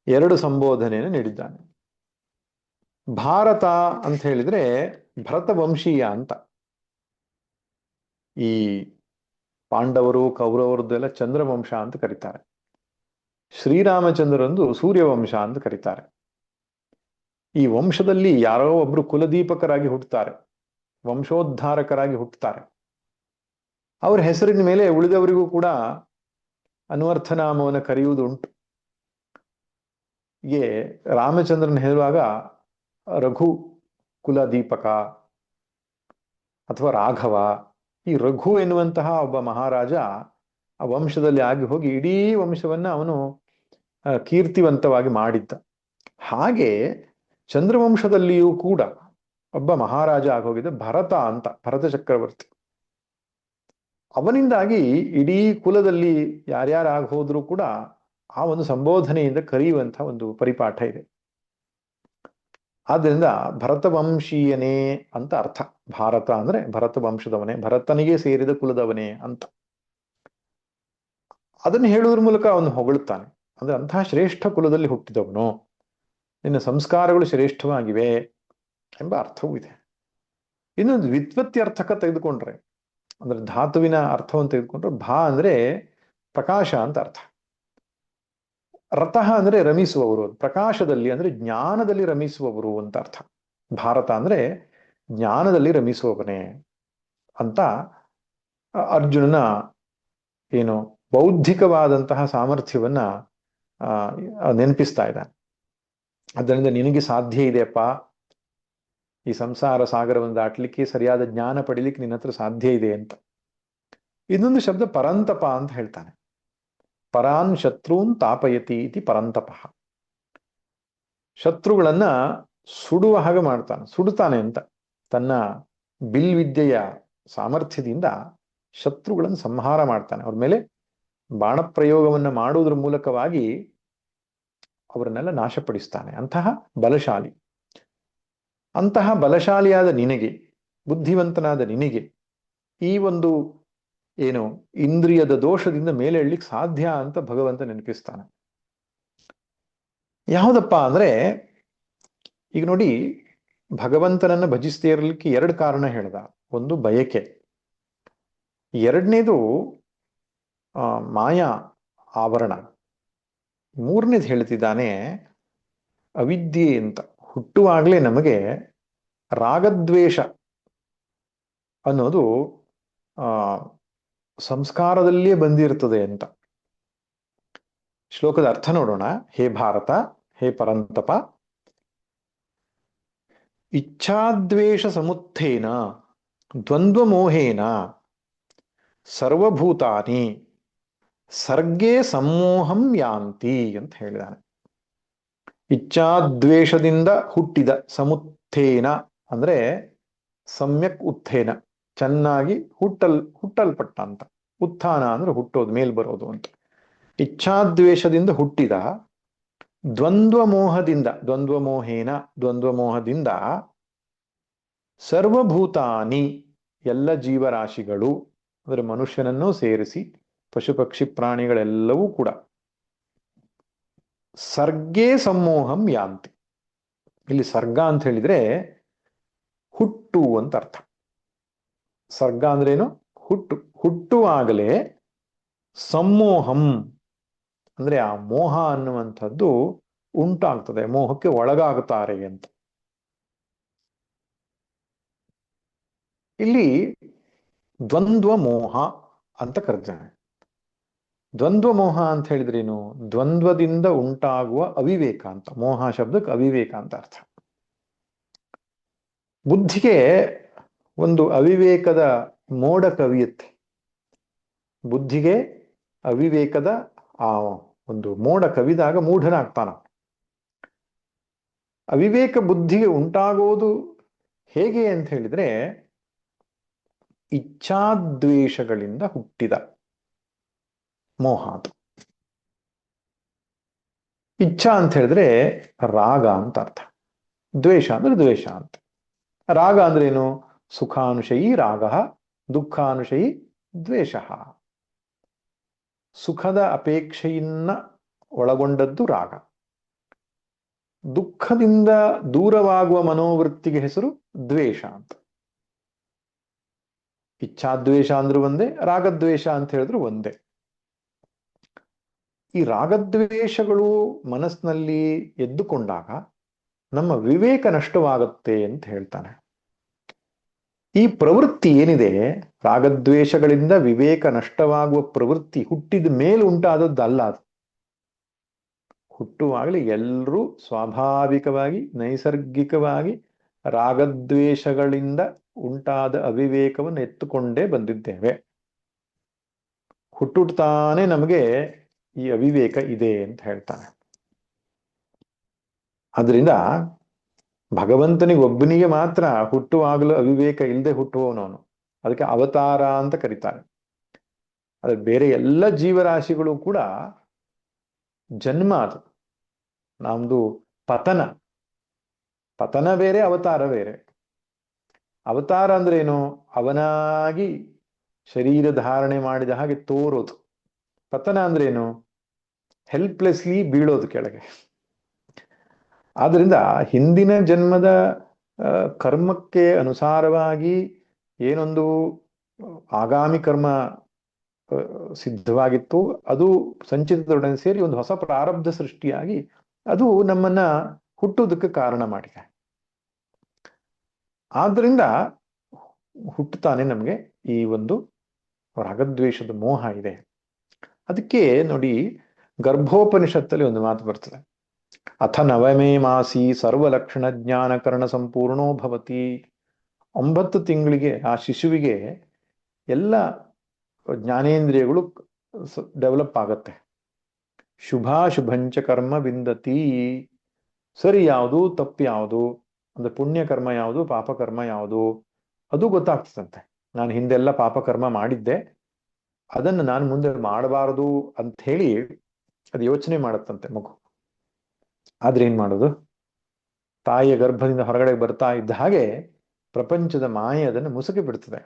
ಎರಡು ಸಂಬೋಧನೆಯನ್ನು ನೀಡಿದ್ದಾನೆ. ಭಾರತ ಅಂತ ಹೇಳಿದ್ರೆ ಭರತ ವಂಶೀಯ ಅಂತ. ಈ ಪಾಂಡವರು ಕೌರವರದ್ದೆಲ್ಲ ಚಂದ್ರವಂಶ ಅಂತ ಕರೀತಾರೆ. ಶ್ರೀರಾಮಚಂದ್ರಂದು ಸೂರ್ಯವಂಶ ಅಂತ ಕರೀತಾರೆ. ಈ ವಂಶದಲ್ಲಿ ಯಾರೋ ಒಬ್ರು ಕುಲದೀಪಕರಾಗಿ ಹುಟ್ಟುತ್ತಾರೆ, ವಂಶೋದ್ಧಾರಕರಾಗಿ ಹುಟ್ಟುತ್ತಾರೆ. ಅವರ ಹೆಸರಿನ ಮೇಲೆ ಉಳಿದವರಿಗೂ ಕೂಡ ಅನ್ವರ್ಥನಾಮವನ್ನು ಕರೆಯುವುದು ಉಂಟು. ಹೀಗೆ ರಾಮಚಂದ್ರನ್ ಹೇಳುವಾಗ ರಘು ಕುಲದೀಪಕ ಅಥವಾ ರಾಘವ. ಈ ರಘು ಎನ್ನುವಂತಹ ಒಬ್ಬ ಮಹಾರಾಜ ಆ ವಂಶದಲ್ಲಿ ಆಗಿ ಹೋಗಿ ಇಡೀ ವಂಶವನ್ನ ಅವನು ಕೀರ್ತಿವಂತವಾಗಿ ಮಾಡಿದ್ದ. ಹಾಗೆ ಚಂದ್ರವಂಶದಲ್ಲಿಯೂ ಕೂಡ ಒಬ್ಬ ಮಹಾರಾಜ ಆಗೋಗಿದ್ದ ಭರತ ಅಂತ, ಭರತ ಚಕ್ರವರ್ತಿ. ಅವನಿಂದಾಗಿ ಇಡೀ ಕುಲದಲ್ಲಿ ಯಾರ್ಯಾರಾಗಿ ಹೋದ್ರೂ ಕೂಡ ಆ ಒಂದು ಸಂಬೋಧನೆಯಿಂದ ಕರೆಯುವಂತಹ ಒಂದು ಪರಿಪಾಠ ಇದೆ. ಆದ್ದರಿಂದ ಭರತವಂಶೀಯನೇ ಅಂತ ಅರ್ಥ. ಭಾರತ ಅಂದ್ರೆ ಭರತ ವಂಶದವನೇ, ಭರತನಿಗೆ ಸೇರಿದ ಕುಲದವನೇ ಅಂತ. ಅದನ್ನು ಹೇಳುವುದ್ರ ಮೂಲಕ ಅವನು ಹೊಗಳುತ್ತಾನೆ. ಅಂದ್ರೆ ಅಂತಹ ಶ್ರೇಷ್ಠ ಕುಲದಲ್ಲಿ ಹುಟ್ಟಿದವನು, ನಿನ್ನ ಸಂಸ್ಕಾರಗಳು ಶ್ರೇಷ್ಠವಾಗಿವೆ ಎಂಬ ಅರ್ಥವೂ ಇದೆ. ಇನ್ನೊಂದು ವ್ಯುತ್ಪತ್ತಿ ತೆಗೆದುಕೊಂಡ್ರೆ, ಅಂದ್ರೆ ಧಾತುವಿನ ಅರ್ಥವನ್ನು ತೆಗೆದುಕೊಂಡ್ರೆ, ಭಾ ಅಂದ್ರೆ ಪ್ರಕಾಶ ಅಂತ ಅರ್ಥ. ರಥಃ ಅಂದ್ರೆ ರಮಿಸುವವರು, ಪ್ರಕಾಶದಲ್ಲಿ ಅಂದ್ರೆ ಜ್ಞಾನದಲ್ಲಿ ರಮಿಸುವವರು ಅಂತ ಅರ್ಥ. ಭಾರತ ಅಂದ್ರೆ ಜ್ಞಾನದಲ್ಲಿ ರಮಿಸುವವನೇ ಅಂತ ಅರ್ಜುನನ ಏನು ಬೌದ್ಧಿಕವಾದಂತಹ ಸಾಮರ್ಥ್ಯವನ್ನ ನೆನಪಿಸ್ತಾ ಇದ್ದಾನೆ. ಅದರಿಂದ ನಿನಗೆ ಸಾಧ್ಯ ಇದೆಯಪ್ಪ, ಈ ಸಂಸಾರ ಸಾಗರವನ್ನು ದಾಟ್ಲಿಕ್ಕೆ, ಸರಿಯಾದ ಜ್ಞಾನ ಪಡಿಲಿಕ್ಕೆ ನಿನ್ನ ಹತ್ರ ಸಾಧ್ಯ ಇದೆ ಅಂತ. ಇನ್ನೊಂದು ಶಬ್ದ ಪರಂತಪ ಅಂತ ಹೇಳ್ತಾನೆ. ಪರಾನ್ ಶತ್ರುನ್ ತಾಪಯತಿ ಇತಿ ಪರಂತಪಃ. ಶತ್ರುಗಳನ್ನ ಸುಡುವ ಹಾಗೆ ಮಾಡ್ತಾನೆ, ಸುಡುತ್ತಾನೆ ಅಂತ. ತನ್ನ ಬಿಲ್ವಿದ್ಯೆಯ ಸಾಮರ್ಥ್ಯದಿಂದ ಶತ್ರುಗಳನ್ನು ಸಂಹಾರ ಮಾಡ್ತಾನೆ. ಅವ್ರ ಮೇಲೆ ಬಾಣಪ್ರಯೋಗವನ್ನ ಮಾಡುವುದರ ಮೂಲಕವಾಗಿ ಅವರನ್ನೆಲ್ಲ ನಾಶಪಡಿಸ್ತಾನೆ. ಅಂತಹ ಬಲಶಾಲಿ. ಅಂತಹ ಬಲಶಾಲಿಯಾದ ನಿನಗೆ, ಬುದ್ಧಿವಂತನಾದ ನಿನಗೆ ಈ ಒಂದು ಏನು ಇಂದ್ರಿಯದ ದೋಷದಿಂದ ಮೇಲೆ ಏಳ್ಲಿಕ್ಕೆ ಸಾಧ್ಯ ಅಂತ ಭಗವಂತ ನೆನಪಿಸ್ತಾನೆ. ಯಾವುದಪ್ಪ ಅಂದ್ರೆ, ಈಗ ನೋಡಿ, ಭಗವಂತನನ್ನ ಭಜಿಸದೇ ಇರಲಿಕ್ಕೆ ಎರಡು ಕಾರಣ ಹೇಳ್ದ. ಒಂದು ಬಯಕೆ, ಎರಡನೇದು ಮಾಯಾ ಆವರಣ, ಮೂರನೇದು ಹೇಳ್ತಿದ್ದಾನೆ ಅವಿದ್ಯೆ ಅಂತ. ಹುಟ್ಟುವಾಗಲೇ ನಮಗೆ ರಾಗದ್ವೇಷ ಅನ್ನೋದು ಸಂಸ್ಕಾರದಲ್ಲಿಯೇ ಬಂದಿರ್ತದೆ ಅಂತ. ಶ್ಲೋಕದ ಅರ್ಥ ನೋಡೋಣ. ಹೇ ಭಾರತ, ಹೇ ಪರಂತಪ, ಇಚ್ಛಾದ್ವೇಷ ಸಮುತ್ಥೇನ ದ್ವಂದ್ವ ಮೋಹೇನ ಸರ್ವಭೂತಾನಿ ಸರ್ಗೇ ಸಮೂಹಂ ಯಾಂತಿ ಅಂತ ಹೇಳಿದಾನೆ. ಇಚ್ಛಾದ್ವೇಷದಿಂದ ಹುಟ್ಟಿದ ಸಮುತ್ಥೇನ ಅಂದ್ರೆ ಸಮ್ಯಕ್ ಉತ್ಥೇನ, ಚೆನ್ನಾಗಿ ಹುಟ್ಟಲ್ಪಟ್ಟ ಅಂತ. ಉತ್ಥಾನ ಅಂದ್ರೆ ಹುಟ್ಟೋದು, ಮೇಲ್ ಬರೋದು ಅಂತ. ಇಚ್ಛಾದ್ವೇಷದಿಂದ ಹುಟ್ಟಿದ ದ್ವಂದ್ವಮೋಹದಿಂದ ಸರ್ವಭೂತಾನಿ ಎಲ್ಲ ಜೀವರಾಶಿಗಳು, ಅಂದರೆ ಮನುಷ್ಯನನ್ನು ಸೇರಿಸಿ ಪಶು ಪಕ್ಷಿ ಪ್ರಾಣಿಗಳೆಲ್ಲವೂ ಕೂಡ ಸರ್ಗೇ ಸಮೂಹಂ ಯಾಂತಿ. ಇಲ್ಲಿ ಸರ್ಗ ಅಂತ ಹೇಳಿದ್ರೆ ಹುಟ್ಟು ಅಂತ ಅರ್ಥ. ಸರ್ಗ ಅಂದ್ರೇನು? ಹುಟ್ಟುವಾಗಲೇ ಸಮೂಹಂ ಅಂದ್ರೆ ಆ ಮೋಹ ಅನ್ನುವಂಥದ್ದು ಉಂಟಾಗ್ತದೆ, ಮೋಹಕ್ಕೆ ಒಳಗಾಗುತ್ತಾರೆ ಅಂತ. ಇಲ್ಲಿ ದ್ವಂದ್ವ ಮೋಹ ಅಂತ ಕರೀತಾನೆ. ದ್ವಂದ್ವ ಮೋಹ ಅಂತ ಹೇಳಿದ್ರೇನು? ದ್ವಂದ್ವದಿಂದ ಉಂಟಾಗುವ ಅವಿವೇಕ ಅಂತ. ಮೋಹ ಶಬ್ದಕ್ಕೆ ಅವಿವೇಕ ಅಂತ ಅರ್ಥ. ಬುದ್ಧಿಗೆ ಒಂದು ಅವಿವೇಕದ ಮೋಡ ಕವಿಯುತ್ತೆ. ಬುದ್ಧಿಗೆ ಅವಿವೇಕದ ಆ ಒಂದು ಮೋಡ ಕವಿದಾಗ ಮೂಢನಾಗ್ತಾನ. ಅವಿವೇಕ ಬುದ್ಧಿಗೆ ಉಂಟಾಗೋದು ಹೇಗೆ ಅಂತ ಹೇಳಿದ್ರೆ ಇಚ್ಛಾದ್ವೇಷಗಳಿಂದ ಹುಟ್ಟಿದ ಮೋಹ ಅದು. ಇಚ್ಛಾ ಅಂತ ಹೇಳಿದ್ರೆ ರಾಗ ಅಂತ ಅರ್ಥ, ದ್ವೇಷ ಅಂದ್ರೆ ದ್ವೇಷ ಅಂತ. ರಾಗ ಅಂದ್ರೆ ಏನು? ಸುಖಾನುಶಯಿ ರಾಗ, ದುಃಖಾನುಶಯಿ ದ್ವೇಷ. ಸುಖದ ಅಪೇಕ್ಷೆಯನ್ನ ಒಳಗೊಂಡದ್ದು ರಾಗ. ದುಃಖದಿಂದ ದೂರವಾಗುವ ಮನೋವೃತ್ತಿಗೆ ಹೆಸರು ದ್ವೇಷ ಅಂತ. ಇಚ್ಛಾದ್ವೇಷ ಅಂದ್ರೂ ಒಂದೇ, ರಾಗದ್ವೇಷ ಅಂತ ಹೇಳಿದ್ರು ಒಂದೇ. ಈ ರಾಗದ್ವೇಷಗಳು ಮನಸ್ಸಿನಲ್ಲಿ ಎದ್ದುಕೊಂಡಾಗ ನಮ್ಮ ವಿವೇಕ ನಷ್ಟವಾಗುತ್ತೆ ಅಂತ ಹೇಳ್ತಾನೆ. ಈ ಪ್ರವೃತ್ತಿ ಏನಿದೆ, ರಾಗದ್ವೇಷಗಳಿಂದ ವಿವೇಕ ನಷ್ಟವಾಗುವ ಪ್ರವೃತ್ತಿ ಹುಟ್ಟಿದ ಮೇಲೆ ಉಂಟಾದದ್ದಲ್ಲ. ಅದು ಹುಟ್ಟುವಾಗಲೇ ಎಲ್ಲರೂ ಸ್ವಾಭಾವಿಕವಾಗಿ ನೈಸರ್ಗಿಕವಾಗಿ ರಾಗದ್ವೇಷಗಳಿಂದ ಉಂಟಾದ ಅವಿವೇಕವನ್ನು ಎತ್ತುಕೊಂಡೇ ಬಂದಿದ್ದೇವೆ. ಹುಟ್ಟುತ್ತಾನೆ ನಮಗೆ ಈ ಅವಿವೇಕ ಇದೆ ಅಂತ ಹೇಳ್ತಾನೆ. ಆದ್ರಿಂದ ಭಗವಂತನಿಗೆ ಒಬ್ಬನಿಗೆ ಮಾತ್ರ ಹುಟ್ಟುವಾಗಲೂ ಅವಿವೇಕ ಇಲ್ಲದೆ ಹುಟ್ಟುವವನವನು. ಅದಕ್ಕೆ ಅವತಾರ ಅಂತ ಕರೀತಾರೆ. ಆದ್ರೆ ಬೇರೆ ಎಲ್ಲ ಜೀವರಾಶಿಗಳು ಕೂಡ ಜನ್ಮ, ಅದು ನಮ್ದು ಪತನ. ಪತನ ಬೇರೆ, ಅವತಾರ ಬೇರೆ. ಅವತಾರ ಅಂದ್ರೆ ಏನು? ಅವನಾಗಿ ಶರೀರ ಧಾರಣೆ ಮಾಡಿದ ಹಾಗೆ ತೋರೋದು. ಪತನ ಅಂದ್ರೆ ಏನು? ಹೆಲ್ಪ್ಲೆಸ್ಲಿ ಬೀಳೋದು ಕೆಳಗೆ. ಆದ್ರಿಂದ ಹಿಂದಿನ ಜನ್ಮದ ಕರ್ಮಕ್ಕೆ ಅನುಸಾರವಾಗಿ ಏನೊಂದು ಆಗಾಮಿ ಕರ್ಮ ಸಿದ್ಧವಾಗಿತ್ತು, ಅದು ಸಂಚಿತದೊಡನೆ ಸೇರಿ ಒಂದು ಹೊಸ ಪ್ರಾರಬ್ಧ ಸೃಷ್ಟಿಯಾಗಿ ಅದು ನಮ್ಮನ್ನ ಹುಟ್ಟುವುದಕ್ಕೆ ಕಾರಣ ಮಾಡಿದೆ. ಆದ್ರಿಂದ ಹುಟ್ಟುತ್ತಾನೆ ನಮಗೆ ಈ ಒಂದು ರಾಗದ್ವೇಷದ ಮೋಹ ಇದೆ. ಅದಕ್ಕೆ ನೋಡಿ, ಗರ್ಭೋಪನಿಷತ್ತಲ್ಲಿ ಒಂದು ಮಾತು ಬರ್ತದೆ, ಅಥ ನವಮೇ ಮಾಸಿ ಸರ್ವಲಕ್ಷಣ ಜ್ಞಾನಕರಣ ಸಂಪೂರ್ಣೋ ಭವತಿ. 9 ತಿಂಗಳಿಗೆ ಆ ಶಿಶುವಿಗೆ ಎಲ್ಲ ಜ್ಞಾನೇಂದ್ರಿಯಗಳು ಡೆವಲಪ್ ಆಗತ್ತೆ. ಶುಭಾಶುಭಂಚ ಕರ್ಮ ವಿಂದತಿ. ಸರಿ ಯಾವುದು, ತಪ್ಪು ಯಾವುದು, ಅಂದ್ರೆ ಪುಣ್ಯಕರ್ಮ ಯಾವುದು, ಪಾಪಕರ್ಮ ಯಾವುದು, ಅದು ಗೊತ್ತಾಗ್ತದಂತೆ. ನಾನು ಹಿಂದೆಲ್ಲ ಪಾಪಕರ್ಮ ಮಾಡಿದ್ದೆ, ಅದನ್ನು ನಾನು ಮುಂದೆ ಮಾಡಬಾರದು ಅಂತ ಹೇಳಿ ಅದು ಯೋಚನೆ ಮಾಡತ್ತಂತೆ ಮಗು. ಆದ್ರೆ ಏನ್ ಮಾಡೋದು? ತಾಯಿಯ ಗರ್ಭದಿಂದ ಹೊರಗಡೆ ಬರ್ತಾ ಇದ್ದ ಹಾಗೆ ಪ್ರಪಂಚದ ಮಾಯೆ ಅದನ್ನು ಮುಸುಕಿ ಬಿಡ್ತದೆ.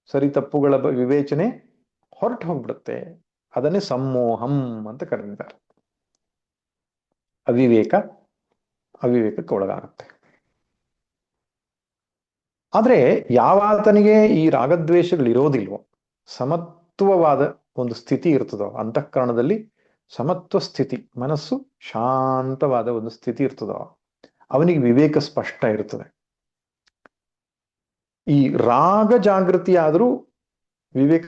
ಸರಿ ತಪ್ಪುಗಳ ವಿವೇಚನೆ ಹೊರಟು ಹೋಗ್ಬಿಡುತ್ತೆ. ಅದನ್ನೇ ಸಮ್ಮೋಹಂ ಅಂತ ಕರೆದಿದ್ದಾರೆ. ಅವಿವೇಕಕ್ಕೆ ಒಳಗಾಗುತ್ತೆ. ಆದ್ರೆ ಯಾವಾತನಿಗೆ ಈ ರಾಗದ್ವೇಷಗಳು ಇರೋದಿಲ್ವೋ, ಸಮತ್ವವಾದ ಒಂದು ಸ್ಥಿತಿ ಇರ್ತದೋ, ಅಂತಃಕರಣದಲ್ಲಿ ಸಮತ್ವ ಸ್ಥಿತಿ, ಮನಸ್ಸು ಶಾಂತವಾದ ಒಂದು ಸ್ಥಿತಿ ಇರ್ತದೋ, ಅವನಿಗೆ ವಿವೇಕ ಸ್ಪಷ್ಟ ಇರ್ತದೆ. ಈ ರಾಗ ಜಾಗೃತಿ ಆದರೂ ವಿವೇಕ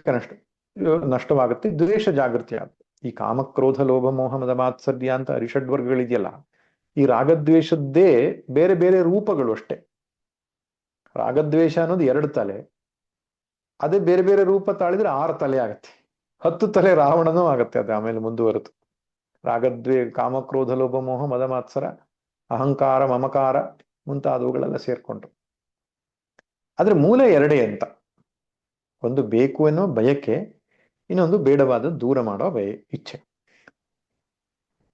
ನಷ್ಟವಾಗುತ್ತೆ, ದ್ವೇಷ ಜಾಗೃತಿ ಆಗುತ್ತೆ. ಈ ಕಾಮಕ್ರೋಧ ಲೋಭ ಮೋಹ ಮದ ಮಾತ್ಸರ್ಯ ಅಂತ ಅರಿಷಡ್ವರ್ಗಗಳಿದೆಯಲ್ಲ, ಈ ರಾಗದ್ವೇಷದ್ದೇ ಬೇರೆ ಬೇರೆ ರೂಪಗಳು ಅಷ್ಟೇ. ರಾಗದ್ವೇಷ ಅನ್ನೋದು 2 ತಲೆ, ಅದೇ ಬೇರೆ ಬೇರೆ ರೂಪ ತಾಳಿದ್ರೆ 6 ತಲೆ ಆಗತ್ತೆ, 10 ತಲೆ ರಾವಣನೂ ಆಗತ್ತೆ. ಅದು ಆಮೇಲೆ ಮುಂದುವರೆದು ರಾಗದ್ವೇ ಕಾಮಕ್ರೋಧ ಲೋಭ ಮೋಹ ಮದ ಮಾತ್ಸರ ಅಹಂಕಾರ ಮಮಕಾರ ಮುಂತಾದವುಗಳೆಲ್ಲ ಸೇರ್ಕೊಂಡು. ಆದ್ರೆ ಮೂಲ ಎರಡೇ ಅಂತ, ಒಂದು ಬೇಕು ಅನ್ನೋ ಬಯಕೆ, ಇನ್ನೊಂದು ಬೇಡವಾದ ದೂರ ಮಾಡೋ ಇಚ್ಛೆ.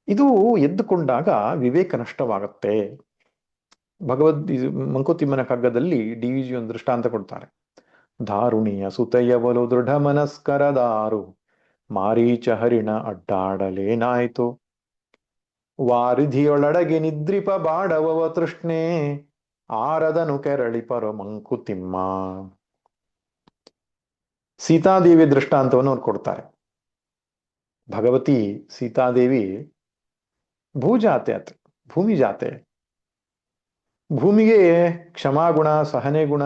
ಇದು ಎದ್ದುಕೊಂಡಾಗ ವಿವೇಕ ನಷ್ಟವಾಗುತ್ತೆ. ಮಂಕುತಿಮ್ಮನ ಕಗ್ಗದಲ್ಲಿ DVG ಒಂದು ದೃಷ್ಟಾಂತ ಕೊಡ್ತಾರೆ. ದಾರುಣಿಯ ಸುತೆಯವಲು ದೃಢ ಮನಸ್ಕರ ದಾರು ಮಾರೀಚ ಹರಿಣ ಅಡ್ಡಾಡಲೇನಾಯ್ತು ವಾರಿಧಿಯೊಳಡಗೆ ನಿದ್ರಿಪ ಬಾಡವವ ತೃಷ್ಣೆ ಆರದನು ಕೆರಳಿಪರೋ ಮಂಕುತಿಮ್ಮ. ಸೀತಾದೇವಿ ದೃಷ್ಟಾಂತವನ್ನು ಅವ್ರು ಕೊಡ್ತಾರೆ. ಭಗವತಿ ಸೀತಾದೇವಿ ಭೂಜಾತೆ ಆತ, ಭೂಮಿ ಜಾತೆ. ಭೂಮಿಗೆ ಕ್ಷಮಾಗುಣ ಸಹನೆ ಗುಣ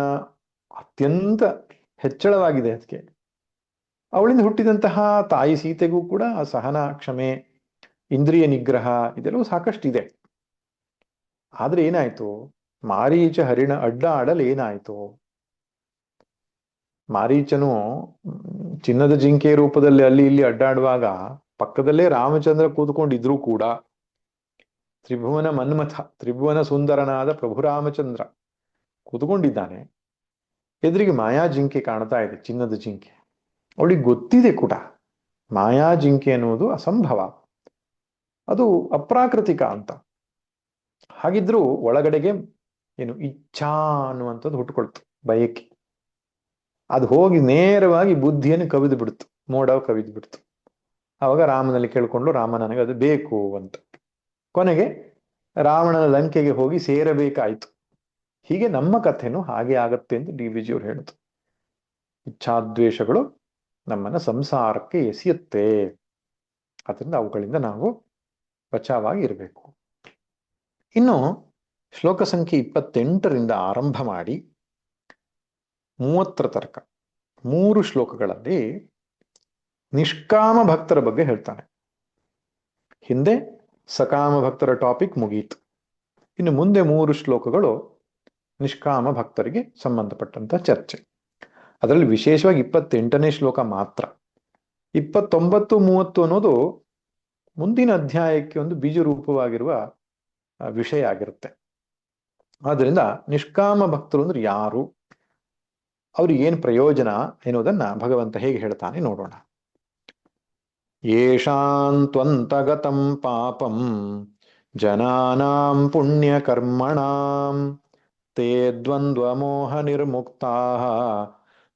ಅತ್ಯಂತ ಹೆಚ್ಚಳವಾಗಿದೆ. ಅದಕ್ಕೆ ಅವಳಿಂದ ಹುಟ್ಟಿದಂತಹ ತಾಯಿ ಸೀತೆಗೂ ಕೂಡ ಸಹನ, ಕ್ಷಮೆ, ಇಂದ್ರಿಯ ನಿಗ್ರಹ ಇದೆಲ್ಲವೂ ಸಾಕಷ್ಟಿದೆ. ಆದ್ರೆ ಏನಾಯ್ತು, ಮಾರೀಚ ಹರಿಣ ಅಡ್ಡ ಆಡಲು ಏನಾಯ್ತು, ಮಾರೀಚನು ಚಿನ್ನದ ಜಿಂಕೆ ರೂಪದಲ್ಲಿ ಅಲ್ಲಿ ಇಲ್ಲಿ ಅಡ್ಡಾಡುವಾಗ ಪಕ್ಕದಲ್ಲೇ ರಾಮಚಂದ್ರ ಕೂತ್ಕೊಂಡಿದ್ರು ಕೂಡ, ತ್ರಿಭುವನ ಮನ್ಮಥ, ತ್ರಿಭುವನ ಸುಂದರನಾದ ಪ್ರಭು ರಾಮಚಂದ್ರ ಕೂತ್ಕೊಂಡಿದ್ದಾನೆ. ಎದುರಿಗೆ ಮಾಯಾ ಜಿಂಕೆ ಕಾಣ್ತಾ ಇದೆ, ಚಿನ್ನದ ಜಿಂಕೆ. ಅವಳಿಗೆ ಗೊತ್ತಿದೆ ಕೂಡ ಮಾಯಾ ಜಿಂಕೆ ಅನ್ನುವುದು ಅಸಂಭವ, ಅದು ಅಪ್ರಾಕೃತಿಕ ಅಂತ. ಹಾಗಿದ್ರೂ ಒಳಗಡೆಗೆ ಏನು ಇಚ್ಛಾ ಅನ್ನುವಂಥದ್ದು ಹುಟ್ಟುಕೊಳ್ತು, ಬಯಕೆ. ಅದು ಹೋಗಿ ನೇರವಾಗಿ ಬುದ್ಧಿಯನ್ನು ಕವಿದು ಬಿಡ್ತು, ಮೋಡ ಕವಿದು ಬಿಡ್ತು. ಆವಾಗ ರಾಮನಲ್ಲಿ ಕೇಳ್ಕೊಂಡು, ರಾಮ ನನಗೆ ಅದು ಬೇಕು ಅಂತ. ಕೊನೆಗೆ ರಾವಣನ ಲಂಕೆಗೆ ಹೋಗಿ ಸೇರಬೇಕಾಯ್ತು. ಹೀಗೆ ನಮ್ಮ ಕಥೆನೂ ಹಾಗೆ ಆಗತ್ತೆ ಅಂತ DVG ಅವರು ಹೇಳಿದ್ರು. ಇಚ್ಛಾದ್ವೇಷಗಳು ನಮ್ಮನ್ನ ಸಂಸಾರಕ್ಕೆ ಎಸೆಯುತ್ತೆ. ಅದರಿಂದ ಅವುಗಳಿಂದ ನಾವು ಬಚಾವಾಗಿ ಇರಬೇಕು. ಇನ್ನು ಶ್ಲೋಕ ಸಂಖ್ಯೆ 28ರಿಂದ ಆರಂಭ ಮಾಡಿ 30ರ ತನಕ 3 ಶ್ಲೋಕಗಳಲ್ಲಿ ನಿಷ್ಕಾಮ ಭಕ್ತರ ಬಗ್ಗೆ ಹೇಳ್ತಾನೆ. ಹಿಂದೆ ಸಕಾಮ ಭಕ್ತರ ಟಾಪಿಕ್ ಮುಗಿಯಿತು. ಇನ್ನು ಮುಂದೆ 3 ಶ್ಲೋಕಗಳು ನಿಷ್ಕಾಮ ಭಕ್ತರಿಗೆ ಸಂಬಂಧಪಟ್ಟಂತ ಚರ್ಚೆ. ಅದರಲ್ಲಿ ವಿಶೇಷವಾಗಿ 28ನೇ ಶ್ಲೋಕ ಮಾತ್ರ. 29, 30 ಅನ್ನೋದು ಮುಂದಿನ ಅಧ್ಯಾಯಕ್ಕೆ ಒಂದು ಬೀಜರೂಪವಾಗಿರುವ ವಿಷಯ ಆಗಿರುತ್ತೆ. ಆದ್ರಿಂದ ನಿಷ್ಕಾಮ ಭಕ್ತರು ಅಂದ್ರೆ ಯಾರು, ಅವ್ರಿಗೆ ಏನು ಪ್ರಯೋಜನ ಎನ್ನುವುದನ್ನ ಭಗವಂತ ಹೇಗೆ ಹೇಳ್ತಾನೆ ನೋಡೋಣ. ಯೇಷಾಂತ್ವಂತಗತಂ ಪಾಪಂ ಜನಾನಾಂ ಪುಣ್ಯಕರ್ಮಣಾಂ ತೇ ದ್ವಂದ್ವ ಮೋಹ ನಿರ್ಮುಕ್ತಾಃ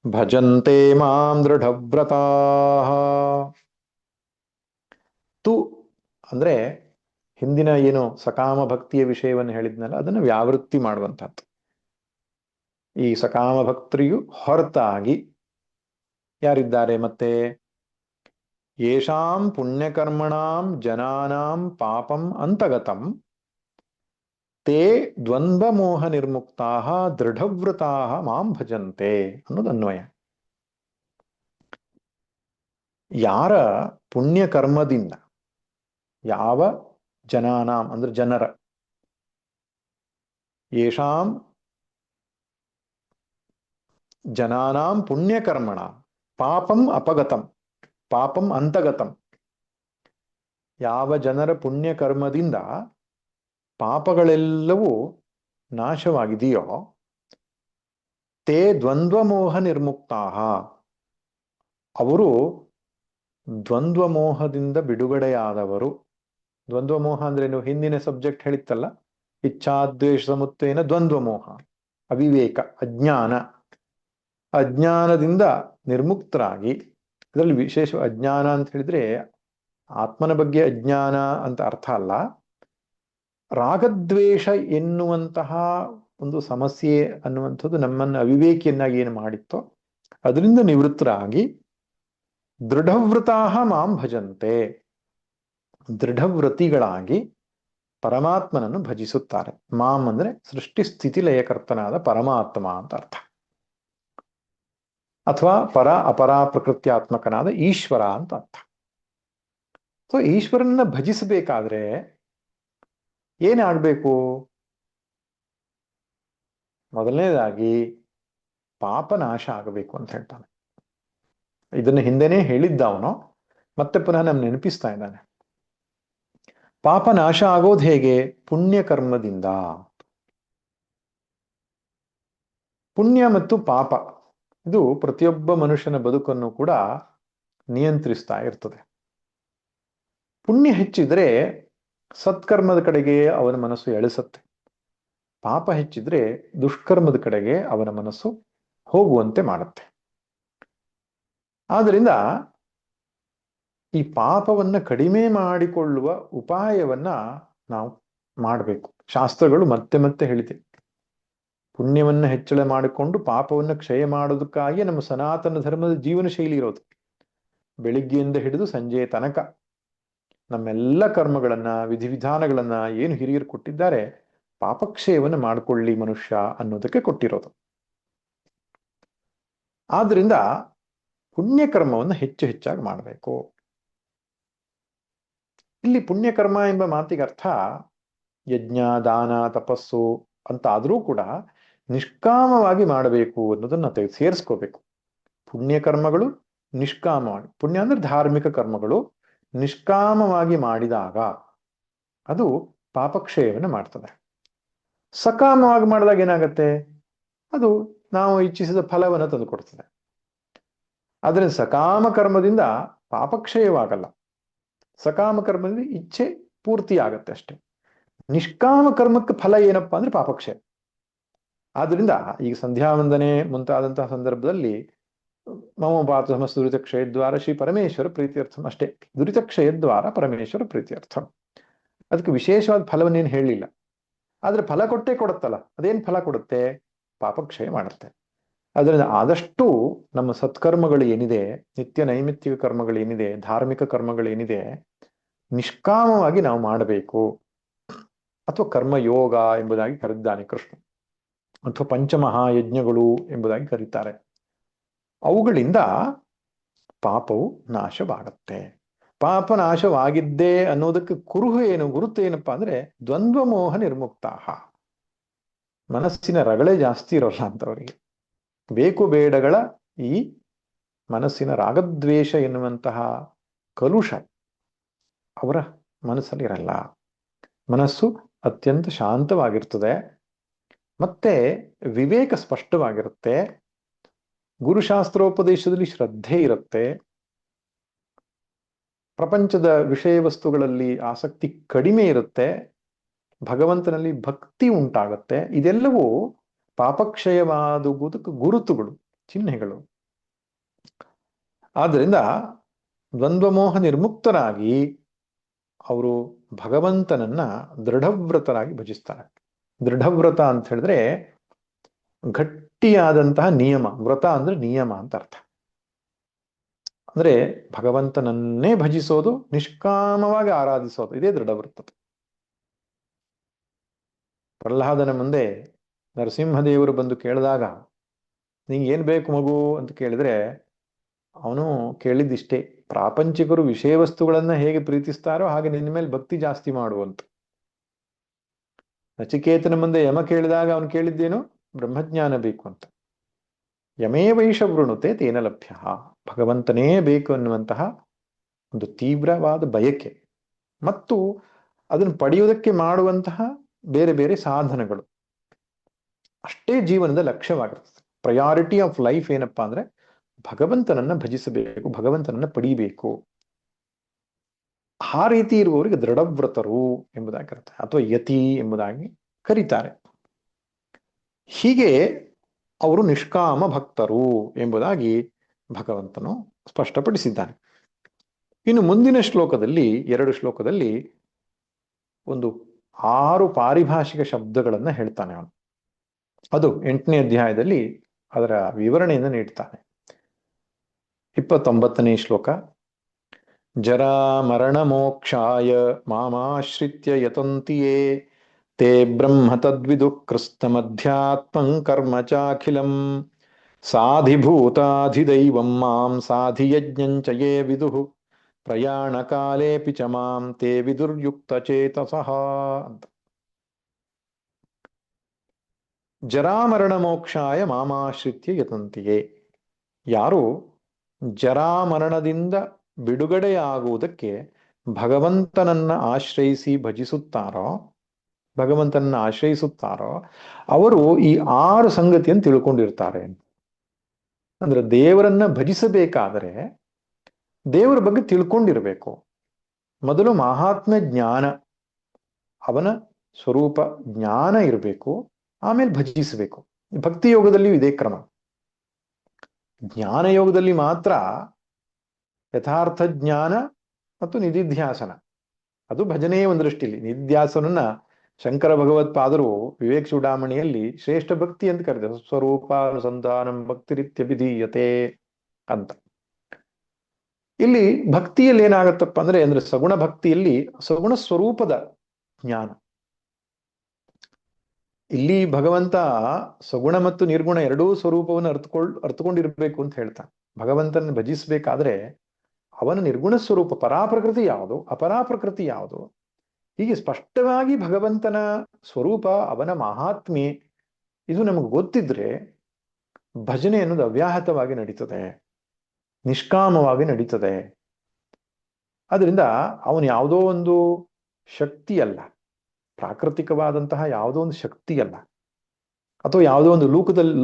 ಭಜಂತೆ ಮಾಂ ದೃಢವ್ರತಾಃ. ತು ಅಂದ್ರೆ ಹಿಂದಿನ ಏನು ಸಕಾಮ ಭಕ್ತಿಯ ವಿಷಯವನ್ನು ಹೇಳಿದ್ನಲ್ಲ, ಅದನ್ನು ವ್ಯಾವೃತ್ತಿ ಮಾಡುವಂಥದ್ದು. ಈ ಸಕಾಮ ಭಕ್ತರಿಗೂ ಹೊರತಾಗಿ ಯಾರಿದ್ದಾರೆ ಮತ್ತೆ? ಯೇಷಾಂ ಪುಣ್ಯಕರ್ಮಣಾಂ ಜನಾನಾಂ ಪಾಪಂ ಅಂತಗತಂ ತೇ ದ್ವಂದ್ವ ಮೋಹ ನಿರ್ಮುಕ್ತಾಃ ದೃಢವ್ರತಾಃ ಮಾಂ ಭಜಂತೆ ಅನ್ನೋದು ಅನ್ವಯ. ಯಾರ ಪುಣ್ಯಕರ್ಮದಿಂದ, ಯಾವ ಜನಾನಾಂ ಅಂದ್ರೆ ಜನರ, ಯೇಷಾಂ ಜನಾನಾಂ ಪುಣ್ಯಕರ್ಮಣ ಪಾಪಂ ಅಪಗತಂ ಪಾಪಂ ಅಂತಗತಂ, ಯಾವ ಜನರ ಪುಣ್ಯಕರ್ಮದಿಂದ ಪಾಪಗಳೆಲ್ಲವೂ ನಾಶವಾಗಿದೆಯೋ, ತೇ ದ್ವಂದ್ವಮೋಹ ನಿರ್ಮುಕ್ತಾಃ, ಅವರು ದ್ವಂದ್ವಮೋಹದಿಂದ ಬಿಡುಗಡೆಯಾದವರು. ದ್ವಂದ್ವಮೋಹ ಅಂದ್ರೆ ನೀವು ಹಿಂದಿನ ಸಬ್ಜೆಕ್ಟ್ ಹೇಳಿತ್ತಲ್ಲ, ಇಚ್ಛಾದ್ವೇಷ ಸಮುತ್ತೇನ ದ್ವಂದ್ವಮೋಹ, ಅವಿವೇಕ, ಅಜ್ಞಾನ. ಅಜ್ಞಾನದಿಂದ ನಿರ್ಮುಕ್ತರಾಗಿ, ಇದರಲ್ಲಿ ವಿಶೇಷ ಅಜ್ಞಾನ ಅಂತ ಹೇಳಿದ್ರೆ ಆತ್ಮನ ಬಗ್ಗೆ ಅಜ್ಞಾನ ಅಂತ ಅರ್ಥ ಅಲ್ಲ. ರಾಗದ್ವೇಷ ಎನ್ನುವಂತಹ ಒಂದು ಸಮಸ್ಯೆ ಅನ್ನುವಂಥದ್ದು ನಮ್ಮನ್ನು ಅವಿವೇಕಿಯನ್ನಾಗಿ ಏನು ಮಾಡಿತ್ತೋ ಅದರಿಂದ ನಿವೃತ್ತರಾಗಿ ದೃಢವ್ರತಾಃ ಮಾಂ ಭಜಂತೆ, ದೃಢವ್ರತಿಗಳಾಗಿ ಪರಮಾತ್ಮನನ್ನು ಭಜಿಸುತ್ತಾರೆ. ಮಾಂ ಅಂದ್ರೆ ಸೃಷ್ಟಿ ಸ್ಥಿತಿ ಲಯಕರ್ತನಾದ ಪರಮಾತ್ಮ ಅಂತ ಅರ್ಥ, ಅಥವಾ ಪರ ಅಪರ ಪ್ರಕೃತ್ಯಾತ್ಮಕನಾದ ಈಶ್ವರ ಅಂತ ಅರ್ಥ. ಸೊ ಈಶ್ವರನ್ನ ಭಜಿಸಬೇಕಾದ್ರೆ ಏನಾಗಬೇಕು? ಮೊದಲನೇದಾಗಿ ಪಾಪನಾಶ ಆಗಬೇಕು ಅಂತ ಹೇಳ್ತಾನೆ. ಇದನ್ನ ಹಿಂದೆನೇ ಹೇಳಿದ್ದ ಅವನು, ಮತ್ತೆ ಪುನಃ ನಮ್ಗೆ ನೆನಪಿಸ್ತಾ ಇದ್ದಾನೆ. ಪಾಪ ನಾಶ ಆಗೋದು ಹೇಗೆ? ಪುಣ್ಯ ಕರ್ಮದಿಂದ. ಪುಣ್ಯ ಮತ್ತು ಪಾಪ ಇದು ಪ್ರತಿಯೊಬ್ಬ ಮನುಷ್ಯನ ಬದುಕನ್ನು ಕೂಡ ನಿಯಂತ್ರಿಸ್ತಾ ಇರ್ತದೆ. ಪುಣ್ಯ ಹೆಚ್ಚಿದ್ರೆ ಸತ್ಕರ್ಮದ ಕಡೆಗೆ ಅವನ ಮನಸ್ಸು ಎಳೆಸತ್ತೆ. ಪಾಪ ಹೆಚ್ಚಿದ್ರೆ ದುಷ್ಕರ್ಮದ ಕಡೆಗೆ ಅವನ ಮನಸ್ಸು ಹೋಗುವಂತೆ ಮಾಡುತ್ತೆ. ಆದ್ರಿಂದ ಈ ಪಾಪವನ್ನ ಕಡಿಮೆ ಮಾಡಿಕೊಳ್ಳುವ ಉಪಾಯವನ್ನ ನಾವು ಮಾಡಬೇಕು. ಶಾಸ್ತ್ರಗಳು ಮತ್ತೆ ಮತ್ತೆ ಹೇಳಿದೆ, ಪುಣ್ಯವನ್ನ ಹೆಚ್ಚಳ ಮಾಡಿಕೊಂಡು ಪಾಪವನ್ನ ಕ್ಷಯ ಮಾಡೋದಕ್ಕಾಗಿ ನಮ್ಮ ಸನಾತನ ಧರ್ಮದ ಜೀವನ ಶೈಲಿ ಇರೋದು. ಬೆಳಿಗ್ಗೆಯಿಂದ ಹಿಡಿದು ಸಂಜೆಯ ತನಕ ನಮ್ಮೆಲ್ಲ ಕರ್ಮಗಳನ್ನ, ವಿಧಿವಿಧಾನಗಳನ್ನ ಏನು ಹಿರಿಯರು ಕೊಟ್ಟಿದ್ದಾರೆ, ಪಾಪಕ್ಷಯವನ್ನು ಮಾಡಿಕೊಳ್ಳಿ ಮನುಷ್ಯ ಅನ್ನೋದಕ್ಕೆ ಕೊಟ್ಟಿರೋದು. ಆದ್ರಿಂದ ಪುಣ್ಯಕರ್ಮವನ್ನು ಹೆಚ್ಚು ಹೆಚ್ಚಾಗಿ ಮಾಡಬೇಕು. ಇಲ್ಲಿ ಪುಣ್ಯಕರ್ಮ ಎಂಬ ಮಾತಿಗೆ ಅರ್ಥ ಯಜ್ಞ, ದಾನ, ತಪಸ್ಸು ಅಂತ ಆದರೂ ಕೂಡ ನಿಷ್ಕಾಮವಾಗಿ ಮಾಡಬೇಕು ಅನ್ನೋದನ್ನ ಸೇರಿಸ್ಕೋಬೇಕು. ಪುಣ್ಯಕರ್ಮಗಳು ನಿಷ್ಕಾಮವಾಗಿ, ಪುಣ್ಯ ಅಂದ್ರೆ ಧಾರ್ಮಿಕ ಕರ್ಮಗಳು ನಿಷ್ಕಾಮವಾಗಿ ಮಾಡಿದಾಗ ಅದು ಪಾಪಕ್ಷಯವನ್ನು ಮಾಡ್ತದೆ. ಸಕಾಮವಾಗಿ ಮಾಡಿದಾಗ ಏನಾಗತ್ತೆ? ಅದು ನಾವು ಇಚ್ಛಿಸಿದ ಫಲವನ್ನು ತಂದುಕೊಡ್ತದೆ. ಆದರೆ ಸಕಾಮ ಕರ್ಮದಿಂದ ಪಾಪಕ್ಷಯವಾಗಲ್ಲ. ಸಕಾಮ ಕರ್ಮದಿಂದ ಇಚ್ಛೆ ಪೂರ್ತಿ ಆಗತ್ತೆ ಅಷ್ಟೆ. ನಿಷ್ಕಾಮ ಕರ್ಮಕ್ಕೆ ಫಲ ಏನಪ್ಪಾ ಅಂದ್ರೆ ಪಾಪಕ್ಷಯ. ಆದ್ರಿಂದ ಈಗ ಸಂಧ್ಯಾ ವಂದನೆ ಮುಂತಾದಂತಹ ಸಂದರ್ಭದಲ್ಲಿ ಮಮ ಪಾತು ಸಮಸ್ತ ದುರಿತಕ್ಷಯದ್ವಾರ ಶ್ರೀ ಪರಮೇಶ್ವರ ಪ್ರೀತ್ಯರ್ಥಂ ಅಷ್ಟೇ. ದುರಿತಕ್ಷಯದ್ವಾರ ಪರಮೇಶ್ವರ ಪ್ರೀತ್ಯರ್ಥಂ. ಅದಕ್ಕೆ ವಿಶೇಷವಾದ ಫಲವನ್ನೇನು ಹೇಳಲಿಲ್ಲ. ಆದ್ರೆ ಫಲ ಕೊಟ್ಟೇ ಕೊಡುತ್ತಲ್ಲ. ಅದೇನ್ ಫಲ ಕೊಡುತ್ತೆ? ಪಾಪಕ್ಷಯ ಮಾಡುತ್ತೆ. ಅದರಿಂದ ಆದಷ್ಟು ನಮ್ಮ ಸತ್ಕರ್ಮಗಳು ಏನಿದೆ, ನಿತ್ಯ ನೈಮಿತ್ತಿಕ ಕರ್ಮಗಳು ಏನಿದೆ, ಧಾರ್ಮಿಕ ಕರ್ಮಗಳೇನಿದೆ, ನಿಷ್ಕಾಮವಾಗಿ ನಾವು ಮಾಡಬೇಕು. ಅಥವಾ ಕರ್ಮಯೋಗ ಎಂಬುದಾಗಿ ಕರೆದಿದ್ದಾನೆ ಕೃಷ್ಣ, ಅಥವಾ ಪಂಚಮಹಾಯಜ್ಞಗಳು ಎಂಬುದಾಗಿ ಕರೀತಾರೆ. ಅವುಗಳಿಂದ ಪಾಪವು ನಾಶವಾಗತ್ತೆ. ಪಾಪ ನಾಶವಾಗಿದ್ದೇ ಅನ್ನೋದಕ್ಕೆ ಕುರುಹು ಏನು, ಗುರುತು ಏನಪ್ಪಾ ಅಂದ್ರೆ ದ್ವಂದ್ವ ಮೋಹ ನಿರ್ಮುಕ್ತಾಹ. ಮನಸ್ಸಿನ ರಗಳೆ ಜಾಸ್ತಿ ಇರೋಲ್ಲ ಅಂತವರಿಗೆ. ಬೇಕು ಬೇಡಗಳ ಈ ಮನಸ್ಸಿನ ರಾಗದ್ವೇಷ ಎನ್ನುವಂತಹ ಕಲುಷ ಅವರ ಮನಸ್ಸಲ್ಲಿ ಇರಲ್ಲ. ಮನಸ್ಸು ಅತ್ಯಂತ ಶಾಂತವಾಗಿರ್ತದೆ. ಮತ್ತೆ ವಿವೇಕ ಸ್ಪಷ್ಟವಾಗಿರುತ್ತೆ. ಗುರುಶಾಸ್ತ್ರೋಪದೇಶದಲ್ಲಿ ಶ್ರದ್ಧೆ ಇರುತ್ತೆ. ಪ್ರಪಂಚದ ವಿಷಯ ವಸ್ತುಗಳಲ್ಲಿ ಆಸಕ್ತಿ ಕಡಿಮೆ ಇರುತ್ತೆ. ಭಗವಂತನಲ್ಲಿ ಭಕ್ತಿ ಉಂಟಾಗುತ್ತೆ. ಇದೆಲ್ಲವೂ ಪಾಪಕ್ಷಯವಾದುವುದಕ್ಕೆ ಗುರುತುಗಳು, ಚಿಹ್ನೆಗಳು. ಆದ್ದರಿಂದ ದ್ವಂದ್ವಮೋಹ ನಿರ್ಮುಕ್ತರಾಗಿ ಅವರು ಭಗವಂತನನ್ನ ದೃಢವ್ರತರಾಗಿ ಭಜಿಸ್ತಾರೆ. ದೃಢವ್ರತ ಅಂತ ಹೇಳಿದ್ರೆ ಗಟ್ಟಿಯಾದಂತಹ ನಿಯಮ. ವ್ರತ ಅಂದ್ರೆ ನಿಯಮ ಅಂತ ಅರ್ಥ. ಅಂದ್ರೆ ಭಗವಂತನನ್ನೇ ಭಜಿಸೋದು, ನಿಷ್ಕಾಮವಾಗಿ ಆರಾಧಿಸೋದು, ಇದೇ ದೃಢವ್ರತ. ಪ್ರಹ್ಲಾದನ ಮುಂದೆ ನರಸಿಂಹದೇವರು ಬಂದು ಕೇಳಿದಾಗ, ನಿಂಗೆ ಏನ್ ಬೇಕು ಮಗು ಅಂತ ಕೇಳಿದ್ರೆ ಅವನು ಕೇಳಿದ್ದಿಷ್ಟೇ, ಪ್ರಾಪಂಚಿಕರು ವಿಷಯ ವಸ್ತುಗಳನ್ನ ಹೇಗೆ ಪ್ರೀತಿಸ್ತಾರೋ ಹಾಗೆ ನಿನ್ನ ಮೇಲೆ ಭಕ್ತಿ ಜಾಸ್ತಿ ಮಾಡುವಂತ. ನಚಿಕೇತನ ಮುಂದೆ ಯಮ ಕೇಳಿದಾಗ ಅವನು ಕೇಳಿದ್ದೇನು? ಬ್ರಹ್ಮಜ್ಞಾನ ಬೇಕು ಅಂತ. ಯಮೇ ವೈಷ ವೃಣುತೆ ತೇನ ಲಭ್ಯ. ಭಗವಂತನೇ ಬೇಕು ಅನ್ನುವಂತಹ ಒಂದು ತೀವ್ರವಾದ ಬಯಕೆ ಮತ್ತು ಅದನ್ನು ಪಡೆಯುವುದಕ್ಕೆ ಮಾಡುವಂತಹ ಬೇರೆ ಬೇರೆ ಸಾಧನಗಳು ಅಷ್ಟೇ ಜೀವನದ ಲಕ್ಷ್ಯವಾಗಿರ್ತದೆ. ಪ್ರಯಾರಿಟಿ ಆಫ್ ಲೈಫ್ ಏನಪ್ಪಾ ಅಂದ್ರೆ ಭಗವಂತನನ್ನ ಭಜಿಸಬೇಕು, ಭಗವಂತನನ್ನ ಪಡೀಬೇಕು. ಆ ರೀತಿ ಇರುವವರಿಗೆ ದೃಢವ್ರತರು ಎಂಬುದಾಗಿ ಕರೀತಾರೆ, ಅಥವಾ ಯತಿ ಎಂಬುದಾಗಿ ಕರೀತಾರೆ. ಹೀಗೆ ಅವರು ನಿಷ್ಕಾಮ ಭಕ್ತರು ಎಂಬುದಾಗಿ ಭಗವಂತನು ಸ್ಪಷ್ಟಪಡಿಸಿದ್ದಾನೆ. ಇನ್ನು ಮುಂದಿನ ಶ್ಲೋಕದಲ್ಲಿ, 2 ಶ್ಲೋಕದಲ್ಲಿ ಒಂದು 6 ಪಾರಿಭಾಷಿಕ ಶಬ್ದಗಳನ್ನ ಹೇಳ್ತಾನೆ ಅವನು. ಅದು 8ನೇ ಅಧ್ಯಾಯದಲ್ಲಿ ಅದರ ವಿವರಣೆಯನ್ನು ನೀಡ್ತಾನೆ. 29ನೇ ಶ್ಲೋಕ. ಜರಾ ಮರಣ ಮೋಕ್ಷಾಯ ಮಾಮಾಶ್ರಿತ್ಯ ಯತಂತಿ ಯೇ ತೇ ಬ್ರಹ್ಮ ತದ್ವಿದು ಕೃಸ್ತಮಧ್ಯಾತ್ಮಂ ಕರ್ಮ ಚಾಖಿಲಂ ಸಾಧಿಭೂತಾಧಿದೈವಂ ಮಾಂ ಸಾಧಿಯಜ್ಞಂಚ ಯೇ ವಿದುಃ ಪ್ರಯಾಣ ಕಾಲೇಪಿ ಚ ಮಾಂ ತೇ ವಿದುರ್ಯುಕ್ತ ಚೇತಸಃ ಅಂತ. ಜರಾಮರಣ ಮೋಕ್ಷಾಯ ಮಾಮಾಶ್ರಿತ್ಯ ಯತಂತಿಯೇ. ಯಾರು ಜರಾಮರಣದಿಂದ ಬಿಡುಗಡೆಯಾಗುವುದಕ್ಕೆ ಭಗವಂತನನ್ನ ಆಶ್ರಯಿಸಿ ಭಜಿಸುತ್ತಾರೋ, ಭಗವಂತನನ್ನ ಆಶ್ರಯಿಸುತ್ತಾರೋ ಅವರು ಈ 6 ಸಂಗತಿಯನ್ನು ತಿಳ್ಕೊಂಡಿರ್ತಾರೆ. ಅಂದ್ರೆ ದೇವರನ್ನ ಭಜಿಸಬೇಕಾದರೆ ದೇವರ ಬಗ್ಗೆ ತಿಳ್ಕೊಂಡಿರ್ಬೇಕು. ಮೊದಲು ಮಹಾತ್ಮ ಜ್ಞಾನ, ಅವನ ಸ್ವರೂಪ ಜ್ಞಾನ ಇರಬೇಕು, ಆಮೇಲೆ ಭಜಿಸಬೇಕು. ಭಕ್ತಿ ಯೋಗದಲ್ಲಿಯೂ ಇದೇ ಕ್ರಮ. ಜ್ಞಾನ ಯೋಗದಲ್ಲಿ ಮಾತ್ರ ಯಥಾರ್ಥ ಜ್ಞಾನ ಮತ್ತು ನಿಧಿಧ್ಯಾಸನ, ಅದು ಭಜನೆಯೇ ಒಂದು ದೃಷ್ಟಿಯಲ್ಲಿ. ನಿಧ್ಯಾಸನನ್ನ ಶಂಕರ ಭಗವತ್ಪಾದರು ವಿವೇಕ ಚೂಡಾಮಣಿಯಲ್ಲಿ ಶ್ರೇಷ್ಠ ಭಕ್ತಿ ಅಂತ ಕರೆದ ಸ್ವರೂಪಾನುಸಂಧಾನಂ ಭಕ್ತಿರಿತ್ಯಭಿಧೀಯತೆ ಅಂತ. ಇಲ್ಲಿ ಭಕ್ತಿಯಲ್ಲಿ ಏನಾಗತ್ತಪ್ಪ ಅಂದ್ರೆ ಸಗುಣ ಭಕ್ತಿಯಲ್ಲಿ ಸಗುಣ ಸ್ವರೂಪದ ಜ್ಞಾನ. ಇಲ್ಲಿ ಭಗವಂತ ಸಗುಣ ಮತ್ತು ನಿರ್ಗುಣ ಎರಡೂ ಸ್ವರೂಪವನ್ನು ಅರ್ಥಕೊಂಡಿರ್ಬೇಕು ಅಂತ ಹೇಳ್ತಾನೆ. ಭಗವಂತನ ಭಜಿಸ್ಬೇಕಾದ್ರೆ ಅವನ ನಿರ್ಗುಣ ಸ್ವರೂಪ ಪರಾಪ್ರಕೃತಿ ಯಾವುದು, ಅಪರಾಪ್ರಕೃತಿ ಯಾವುದು, ಹೀಗೆ ಸ್ಪಷ್ಟವಾಗಿ ಭಗವಂತನ ಸ್ವರೂಪ, ಅವನ ಮಹಾತ್ಮೆ ಇದು ನಮಗೆ ಗೊತ್ತಿದ್ರೆ ಭಜನೆ ಅನ್ನೋದು ಅವ್ಯಾಹತವಾಗಿ ನಡೀತದೆ, ನಿಷ್ಕಾಮವಾಗಿ ನಡೀತದೆ. ಅದರಿಂದ ಅವನು ಯಾವುದೋ ಒಂದು ಶಕ್ತಿ ಅಲ್ಲ, ಪ್ರಾಕೃತಿಕವಾದಂತಹ ಯಾವುದೋ ಒಂದು ಶಕ್ತಿ ಅಲ್ಲ, ಅಥವಾ ಯಾವುದೋ ಒಂದು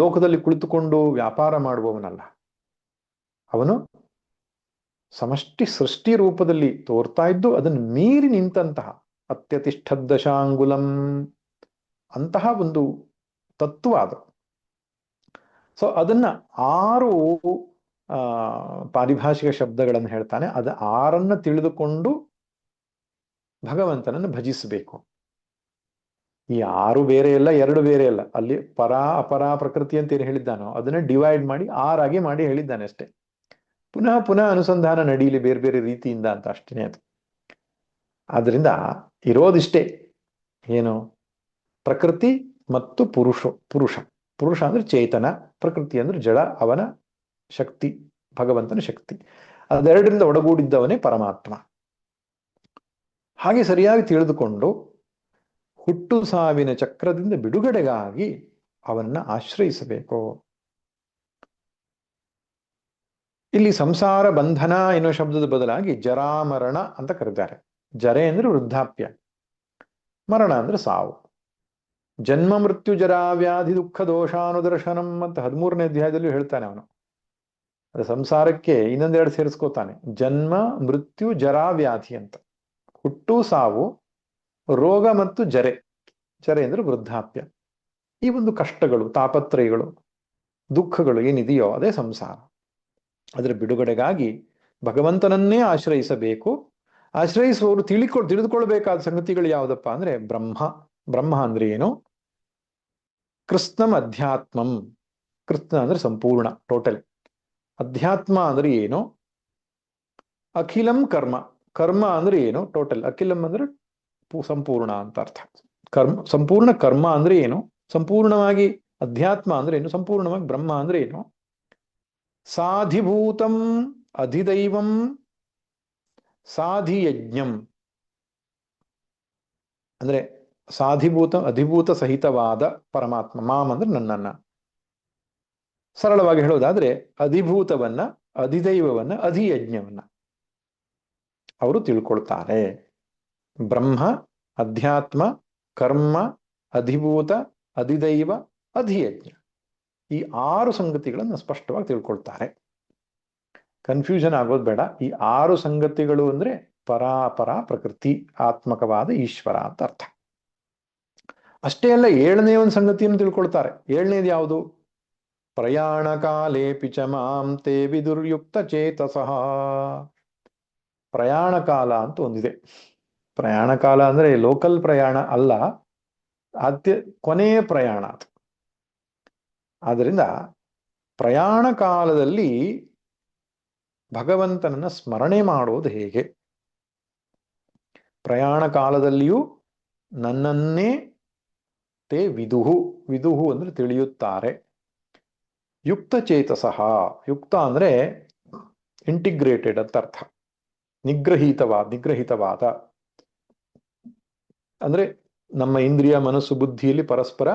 ಲೋಕದಲ್ಲಿ ಕುಳಿತುಕೊಂಡು ವ್ಯಾಪಾರ ಮಾಡುವವನಲ್ಲ. ಅವನು ಸಮಷ್ಟಿ ಸೃಷ್ಟಿ ರೂಪದಲ್ಲಿ ತೋರ್ತಾ ಇದ್ದು ಅದನ್ನು ಮೀರಿ ನಿಂತಹ ಅತ್ಯತಿಷ್ಠದಶಾಂಗುಲಂ ಅಂತಹ ಒಂದು ತತ್ವ ಅದು. ಸೊ ಅದನ್ನ 6 ಪಾರಿಭಾಷಿಕ ಶಬ್ದಗಳನ್ನು ಹೇಳ್ತಾನೆ. ಅದು 6 ತಿಳಿದುಕೊಂಡು ಭಗವಂತನನ್ನು ಭಜಿಸಬೇಕು. ಈ 6 ಬೇರೆ ಇಲ್ಲ, 2 ಬೇರೆ ಇಲ್ಲ. ಅಲ್ಲಿ ಪರಾ ಅಪರಾ ಪ್ರಕೃತಿ ಅಂತ ಏನು ಹೇಳಿದ್ದಾನೋ ಅದನ್ನ ಡಿವೈಡ್ ಮಾಡಿ 6 ಆಗಿ ಮಾಡಿ ಹೇಳಿದ್ದಾನೆ ಅಷ್ಟೇ. ಪುನಃ ಪುನಃ ಅನುಸಂಧಾನ ನಡೀಲಿ ಬೇರೆ ಬೇರೆ ರೀತಿಯಿಂದ ಅಂತ ಅಷ್ಟೇ ಅದು. ಆದ್ರಿಂದ ಇರೋದಿಷ್ಟೇ, ಏನು, ಪ್ರಕೃತಿ ಮತ್ತು ಪುರುಷ ಅಂದ್ರೆ ಚೇತನ, ಪ್ರಕೃತಿ ಅಂದ್ರೆ ಜಡ, ಅವನ ಶಕ್ತಿ, ಭಗವಂತನ ಶಕ್ತಿ. ಅದೆರಡರಿಂದ ಒಡಗೂಡಿದ್ದವನೇ ಪರಮಾತ್ಮ. ಹಾಗೆ ಸರಿಯಾಗಿ ತಿಳಿದುಕೊಂಡು ಹುಟ್ಟು ಸಾವಿನ ಚಕ್ರದಿಂದ ಬಿಡುಗಡೆಗಾಗಿ ಅವನನ್ನ ಆಶ್ರಯಿಸಬೇಕು. ಇಲ್ಲಿ ಸಂಸಾರ ಬಂಧನ ಎನ್ನುವ ಶಬ್ದದ ಬದಲಾಗಿ ಜರಾಮರಣ ಅಂತ ಕರೀತಾರೆ. ಜರೆ ಅಂದ್ರೆ ವೃದ್ಧಾಪ್ಯ, ಮರಣ ಅಂದ್ರೆ ಸಾವು. ಜನ್ಮ ಮೃತ್ಯು ಜರಾ ವ್ಯಾಧಿ ದುಃಖ ದೋಷಾನುದರ್ಶನಂ ಅಂತ 13ನೇ ಅಧ್ಯಾಯದಲ್ಲಿ ಹೇಳ್ತಾನೆ ಅವನು. ಅದು ಸಂಸಾರಕ್ಕೆ ಇನ್ನೊಂದೆರಡು ಸೇರಿಸ್ಕೋತಾನೆ, ಜನ್ಮ ಮೃತ್ಯು ಜರಾ ವ್ಯಾಧಿ ಅಂತ. ಹುಟ್ಟು ಸಾವು, ರೋಗ ಮತ್ತು ಜರೆ ಅಂದ್ರೆ ವೃದ್ಧಾಪ್ಯ. ಈ ಒಂದು ಕಷ್ಟಗಳು, ತಾಪತ್ರಯಗಳು, ದುಃಖಗಳು ಏನಿದೆಯೋ ಅದೇ ಸಂಸಾರ. ಅದರ ಬಿಡುಗಡೆಗಾಗಿ ಭಗವಂತನನ್ನೇ ಆಶ್ರಯಿಸಬೇಕು. ಆಶ್ರಯಿಸುವವರು ತಿಳಿದುಕೊಳ್ಬೇಕಾದ ಸಂಗತಿಗಳು ಯಾವುದಪ್ಪ ಅಂದ್ರೆ ಬ್ರಹ್ಮ ಅಂದ್ರೆ ಏನು, ಕೃಷ್ಣಂ ಅಧ್ಯಾತ್ಮಂ, ಕೃಷ್ಣ ಅಂದ್ರೆ ಸಂಪೂರ್ಣ, ಟೋಟಲ್. ಅಧ್ಯಾತ್ಮ ಅಂದ್ರೆ ಏನು, ಅಖಿಲಂ ಕರ್ಮ ಅಂದ್ರೆ ಏನು, ಟೋಟಲ್. ಅಖಿಲಂ ಅಂದ್ರೆ ಸಂಪೂರ್ಣ ಅಂತ ಅರ್ಥ. ಸಂಪೂರ್ಣ ಕರ್ಮ ಅಂದ್ರೆ ಏನು, ಸಂಪೂರ್ಣವಾಗಿ ಅಧ್ಯಾತ್ಮ ಅಂದ್ರೆ ಏನು, ಸಂಪೂರ್ಣವಾಗಿ ಬ್ರಹ್ಮ ಅಂದ್ರೆ ಏನು. ಸಾಧಿಭೂತಂ ಅಧಿದೈವಂ ಸಾಧಿಯಜ್ಞಂ ಅಂದ್ರೆ ಅಧಿಭೂತ ಸಹಿತವಾದ ಪರಮಾತ್ಮ. ಮಾಮ್ ಅಂದ್ರೆ ನನ್ನನ್ನ. ಸರಳವಾಗಿ ಹೇಳೋದಾದ್ರೆ ಅಧಿಭೂತವನ್ನ, ಅಧಿದೈವವನ್ನ, ಅಧಿಯಜ್ಞವನ್ನ ಅವರು ತಿಳ್ಕೊಳ್ತಾರೆ. ಬ್ರಹ್ಮ, ಅಧ್ಯಾತ್ಮ, ಕರ್ಮ, ಅಧಿಭೂತ, ಅಧಿದೈವ, ಅಧಿಯಜ್ಞ, ಈ 6 ಸಂಗತಿಗಳನ್ನು ಸ್ಪಷ್ಟವಾಗಿ ತಿಳ್ಕೊಳ್ತಾರೆ. ಕನ್ಫ್ಯೂಷನ್ ಆಗೋದು ಬೇಡ. ಈ 6 ಸಂಗತಿಗಳು ಅಂದ್ರೆ ಪರಾಪರ ಪ್ರಕೃತಿ ಆತ್ಮಕವಾದ ಈಶ್ವರ ಅಂತ ಅರ್ಥ. ಅಷ್ಟೇ ಅಲ್ಲ, 7ನೇ ಒಂದು ಸಂಗತಿಯನ್ನು ತಿಳ್ಕೊಳ್ತಾರೆ. 7ನೇದು ಯಾವುದು, ಪ್ರಯಾಣ ಕಾಲೇ ಪಿಚ ಮಾಂ ತೇ ವಿದುರ್ಯುಕ್ತ ಚೇತಸಃ. ಪ್ರಯಾಣ ಕಾಲ ಅಂತ ಒಂದಿದೆ. ಪ್ರಯಾಣ ಕಾಲ ಅಂದ್ರೆ ಲೋಕಲ್ ಪ್ರಯಾಣ ಅಲ್ಲ, ಕೊನೆಯ ಪ್ರಯಾಣ ಅದು. ಆದ್ರಿಂದ ಪ್ರಯಾಣ ಕಾಲದಲ್ಲಿ ಭಗವಂತನನ್ನ ಸ್ಮರಣೆ ಮಾಡೋದು ಹೇಗೆ, ಪ್ರಯಾಣ ಕಾಲದಲ್ಲಿಯೂ ನನ್ನನ್ನೇ ತೇ ವಿದುಹು ಅಂದ್ರೆ ತಿಳಿಯುತ್ತಾರೆ. ಯುಕ್ತ ಚೇತಸಃ, ಯುಕ್ತ ಅಂದ್ರೆ ಇಂಟಿಗ್ರೇಟೆಡ್ ಅಂತ ಅರ್ಥ. ನಿಗ್ರಹಿತವಾದ ಅಂದ್ರೆ ನಮ್ಮ ಇಂದ್ರಿಯ ಮನಸ್ಸು ಬುದ್ಧಿಯಲ್ಲಿ ಪರಸ್ಪರ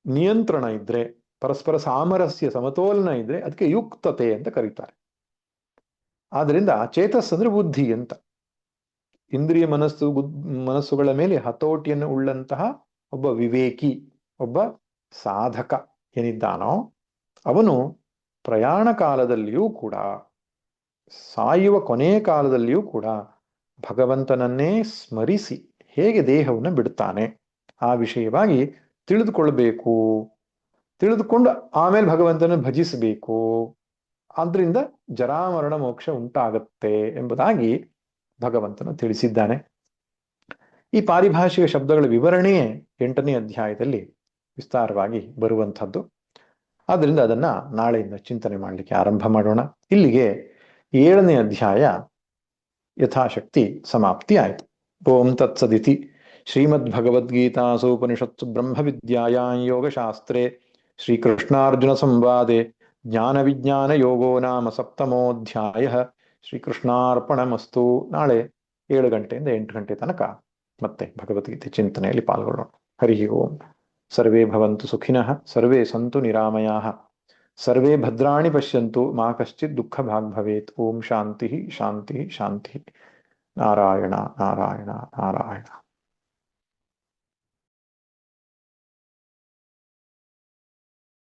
ನಿಯಂತ್ರಣ ಇದ್ರೆ, ಪರಸ್ಪರ ಸಾಮರಸ್ಯ ಸಮತೋಲನ ಇದ್ರೆ ಅದಕ್ಕೆ ಯುಕ್ತತೆ ಅಂತ ಕರೀತಾರೆ. ಆದ್ರಿಂದ ಚೇತಸ್ ಅಂದ್ರೆ ಬುದ್ಧಿ ಅಂತ. ಇಂದ್ರಿಯ ಮನಸ್ಸುಗಳ ಮೇಲೆ ಹತೋಟಿಯನ್ನು ಉಳ್ಳಂತಹ ಒಬ್ಬ ವಿವೇಕಿ, ಒಬ್ಬ ಸಾಧಕ ಏನಿದ್ದಾನೋ ಅವನು ಪ್ರಯಾಣ ಕಾಲದಲ್ಲಿಯೂ ಕೂಡ, ಸಾಯುವ ಕೊನೆಯ ಕಾಲದಲ್ಲಿಯೂ ಕೂಡ ಭಗವಂತನನ್ನೇ ಸ್ಮರಿಸಿ ಹೇಗೆ ದೇಹವನ್ನು ಬಿಡ್ತಾನೆ ಆ ವಿಷಯವಾಗಿ ತಿಳಿದುಕೊಳ್ಬೇಕು. ತಿಳಿದುಕೊಂಡು ಆಮೇಲೆ ಭಗವಂತನ ಭಜಿಸಬೇಕು. ಆದ್ರಿಂದ ಜರಾಮರಣ ಮೋಕ್ಷ ಉಂಟಾಗತ್ತೆ ಎಂಬುದಾಗಿ ಭಗವಂತನು ತಿಳಿಸಿದ್ದಾನೆ. ಈ ಪಾರಿಭಾಷಿಕ ಶಬ್ದಗಳ ವಿವರಣೆಯೇ 8ನೇ ಅಧ್ಯಾಯದಲ್ಲಿ ವಿಸ್ತಾರವಾಗಿ ಬರುವಂಥದ್ದು. ಆದ್ದರಿಂದ ಅದನ್ನ ನಾಳೆಯಿಂದ ಚಿಂತನೆ ಮಾಡಲಿಕ್ಕೆ ಆರಂಭ ಮಾಡೋಣ. ಇಲ್ಲಿಗೆ 7ನೇ ಅಧ್ಯಾಯ ಯಥಾಶಕ್ತಿ ಸಮಾಪ್ತಿ ಆಯಿತು. ಓಂ ತತ್ಸದಿತಿ ಶ್ರೀಮದ್ಭಗವದ್ಗೀತಾಸು ಉಪನಿಷತ್ಸು ಬ್ರಹ್ಮವಿದ್ಯಾಯಾಂ ಯೋಗಶಾಸ್ತ್ರೇ ಶ್ರೀಕೃಷ್ಣಾರ್ಜುನ ಸಂವಾದೆ ಜ್ಞಾನ ವಿಜ್ಞಾನ ಯೋಗೋ ನಾಮ 7ಮೋಧ್ಯಾಯ. ಶ್ರೀಕೃಷ್ಣಾರ್ಪಣಮಸ್ತು. ನಾಳೆ 7 ಗಂಟೆಯಿಂದ 8 ಗಂಟೆ ತನಕ ಮತ್ತೆ ಭಗವದ್ಗೀತೆ ಚಿಂತನೆಯಲ್ಲಿ ಪಾಲ್ಗೊಳ್ಳೋಣ. ಹರಿ ಓಂ. ಸರ್ವೇ ಭವಂತು ಸುಖಿನಃ, ಸರ್ವೇ ಸಂತು ನಿರಾಮಯಾಃ, ಸರ್ವೇ ಭದ್ರಾಣಿ ಪಶ್ಯಂತು, ಮಾ ಕಶ್ಚಿತ್ ದುಃಖ ಭಾಗ್ ಭವೇತ್. ಓಂ ಶಾಂತಿ ಶಾಂತಿ ಶಾಂತಿ. ನಾರಾಯಣ ನಾರಾಯಣ ನಾರಾಯಣ.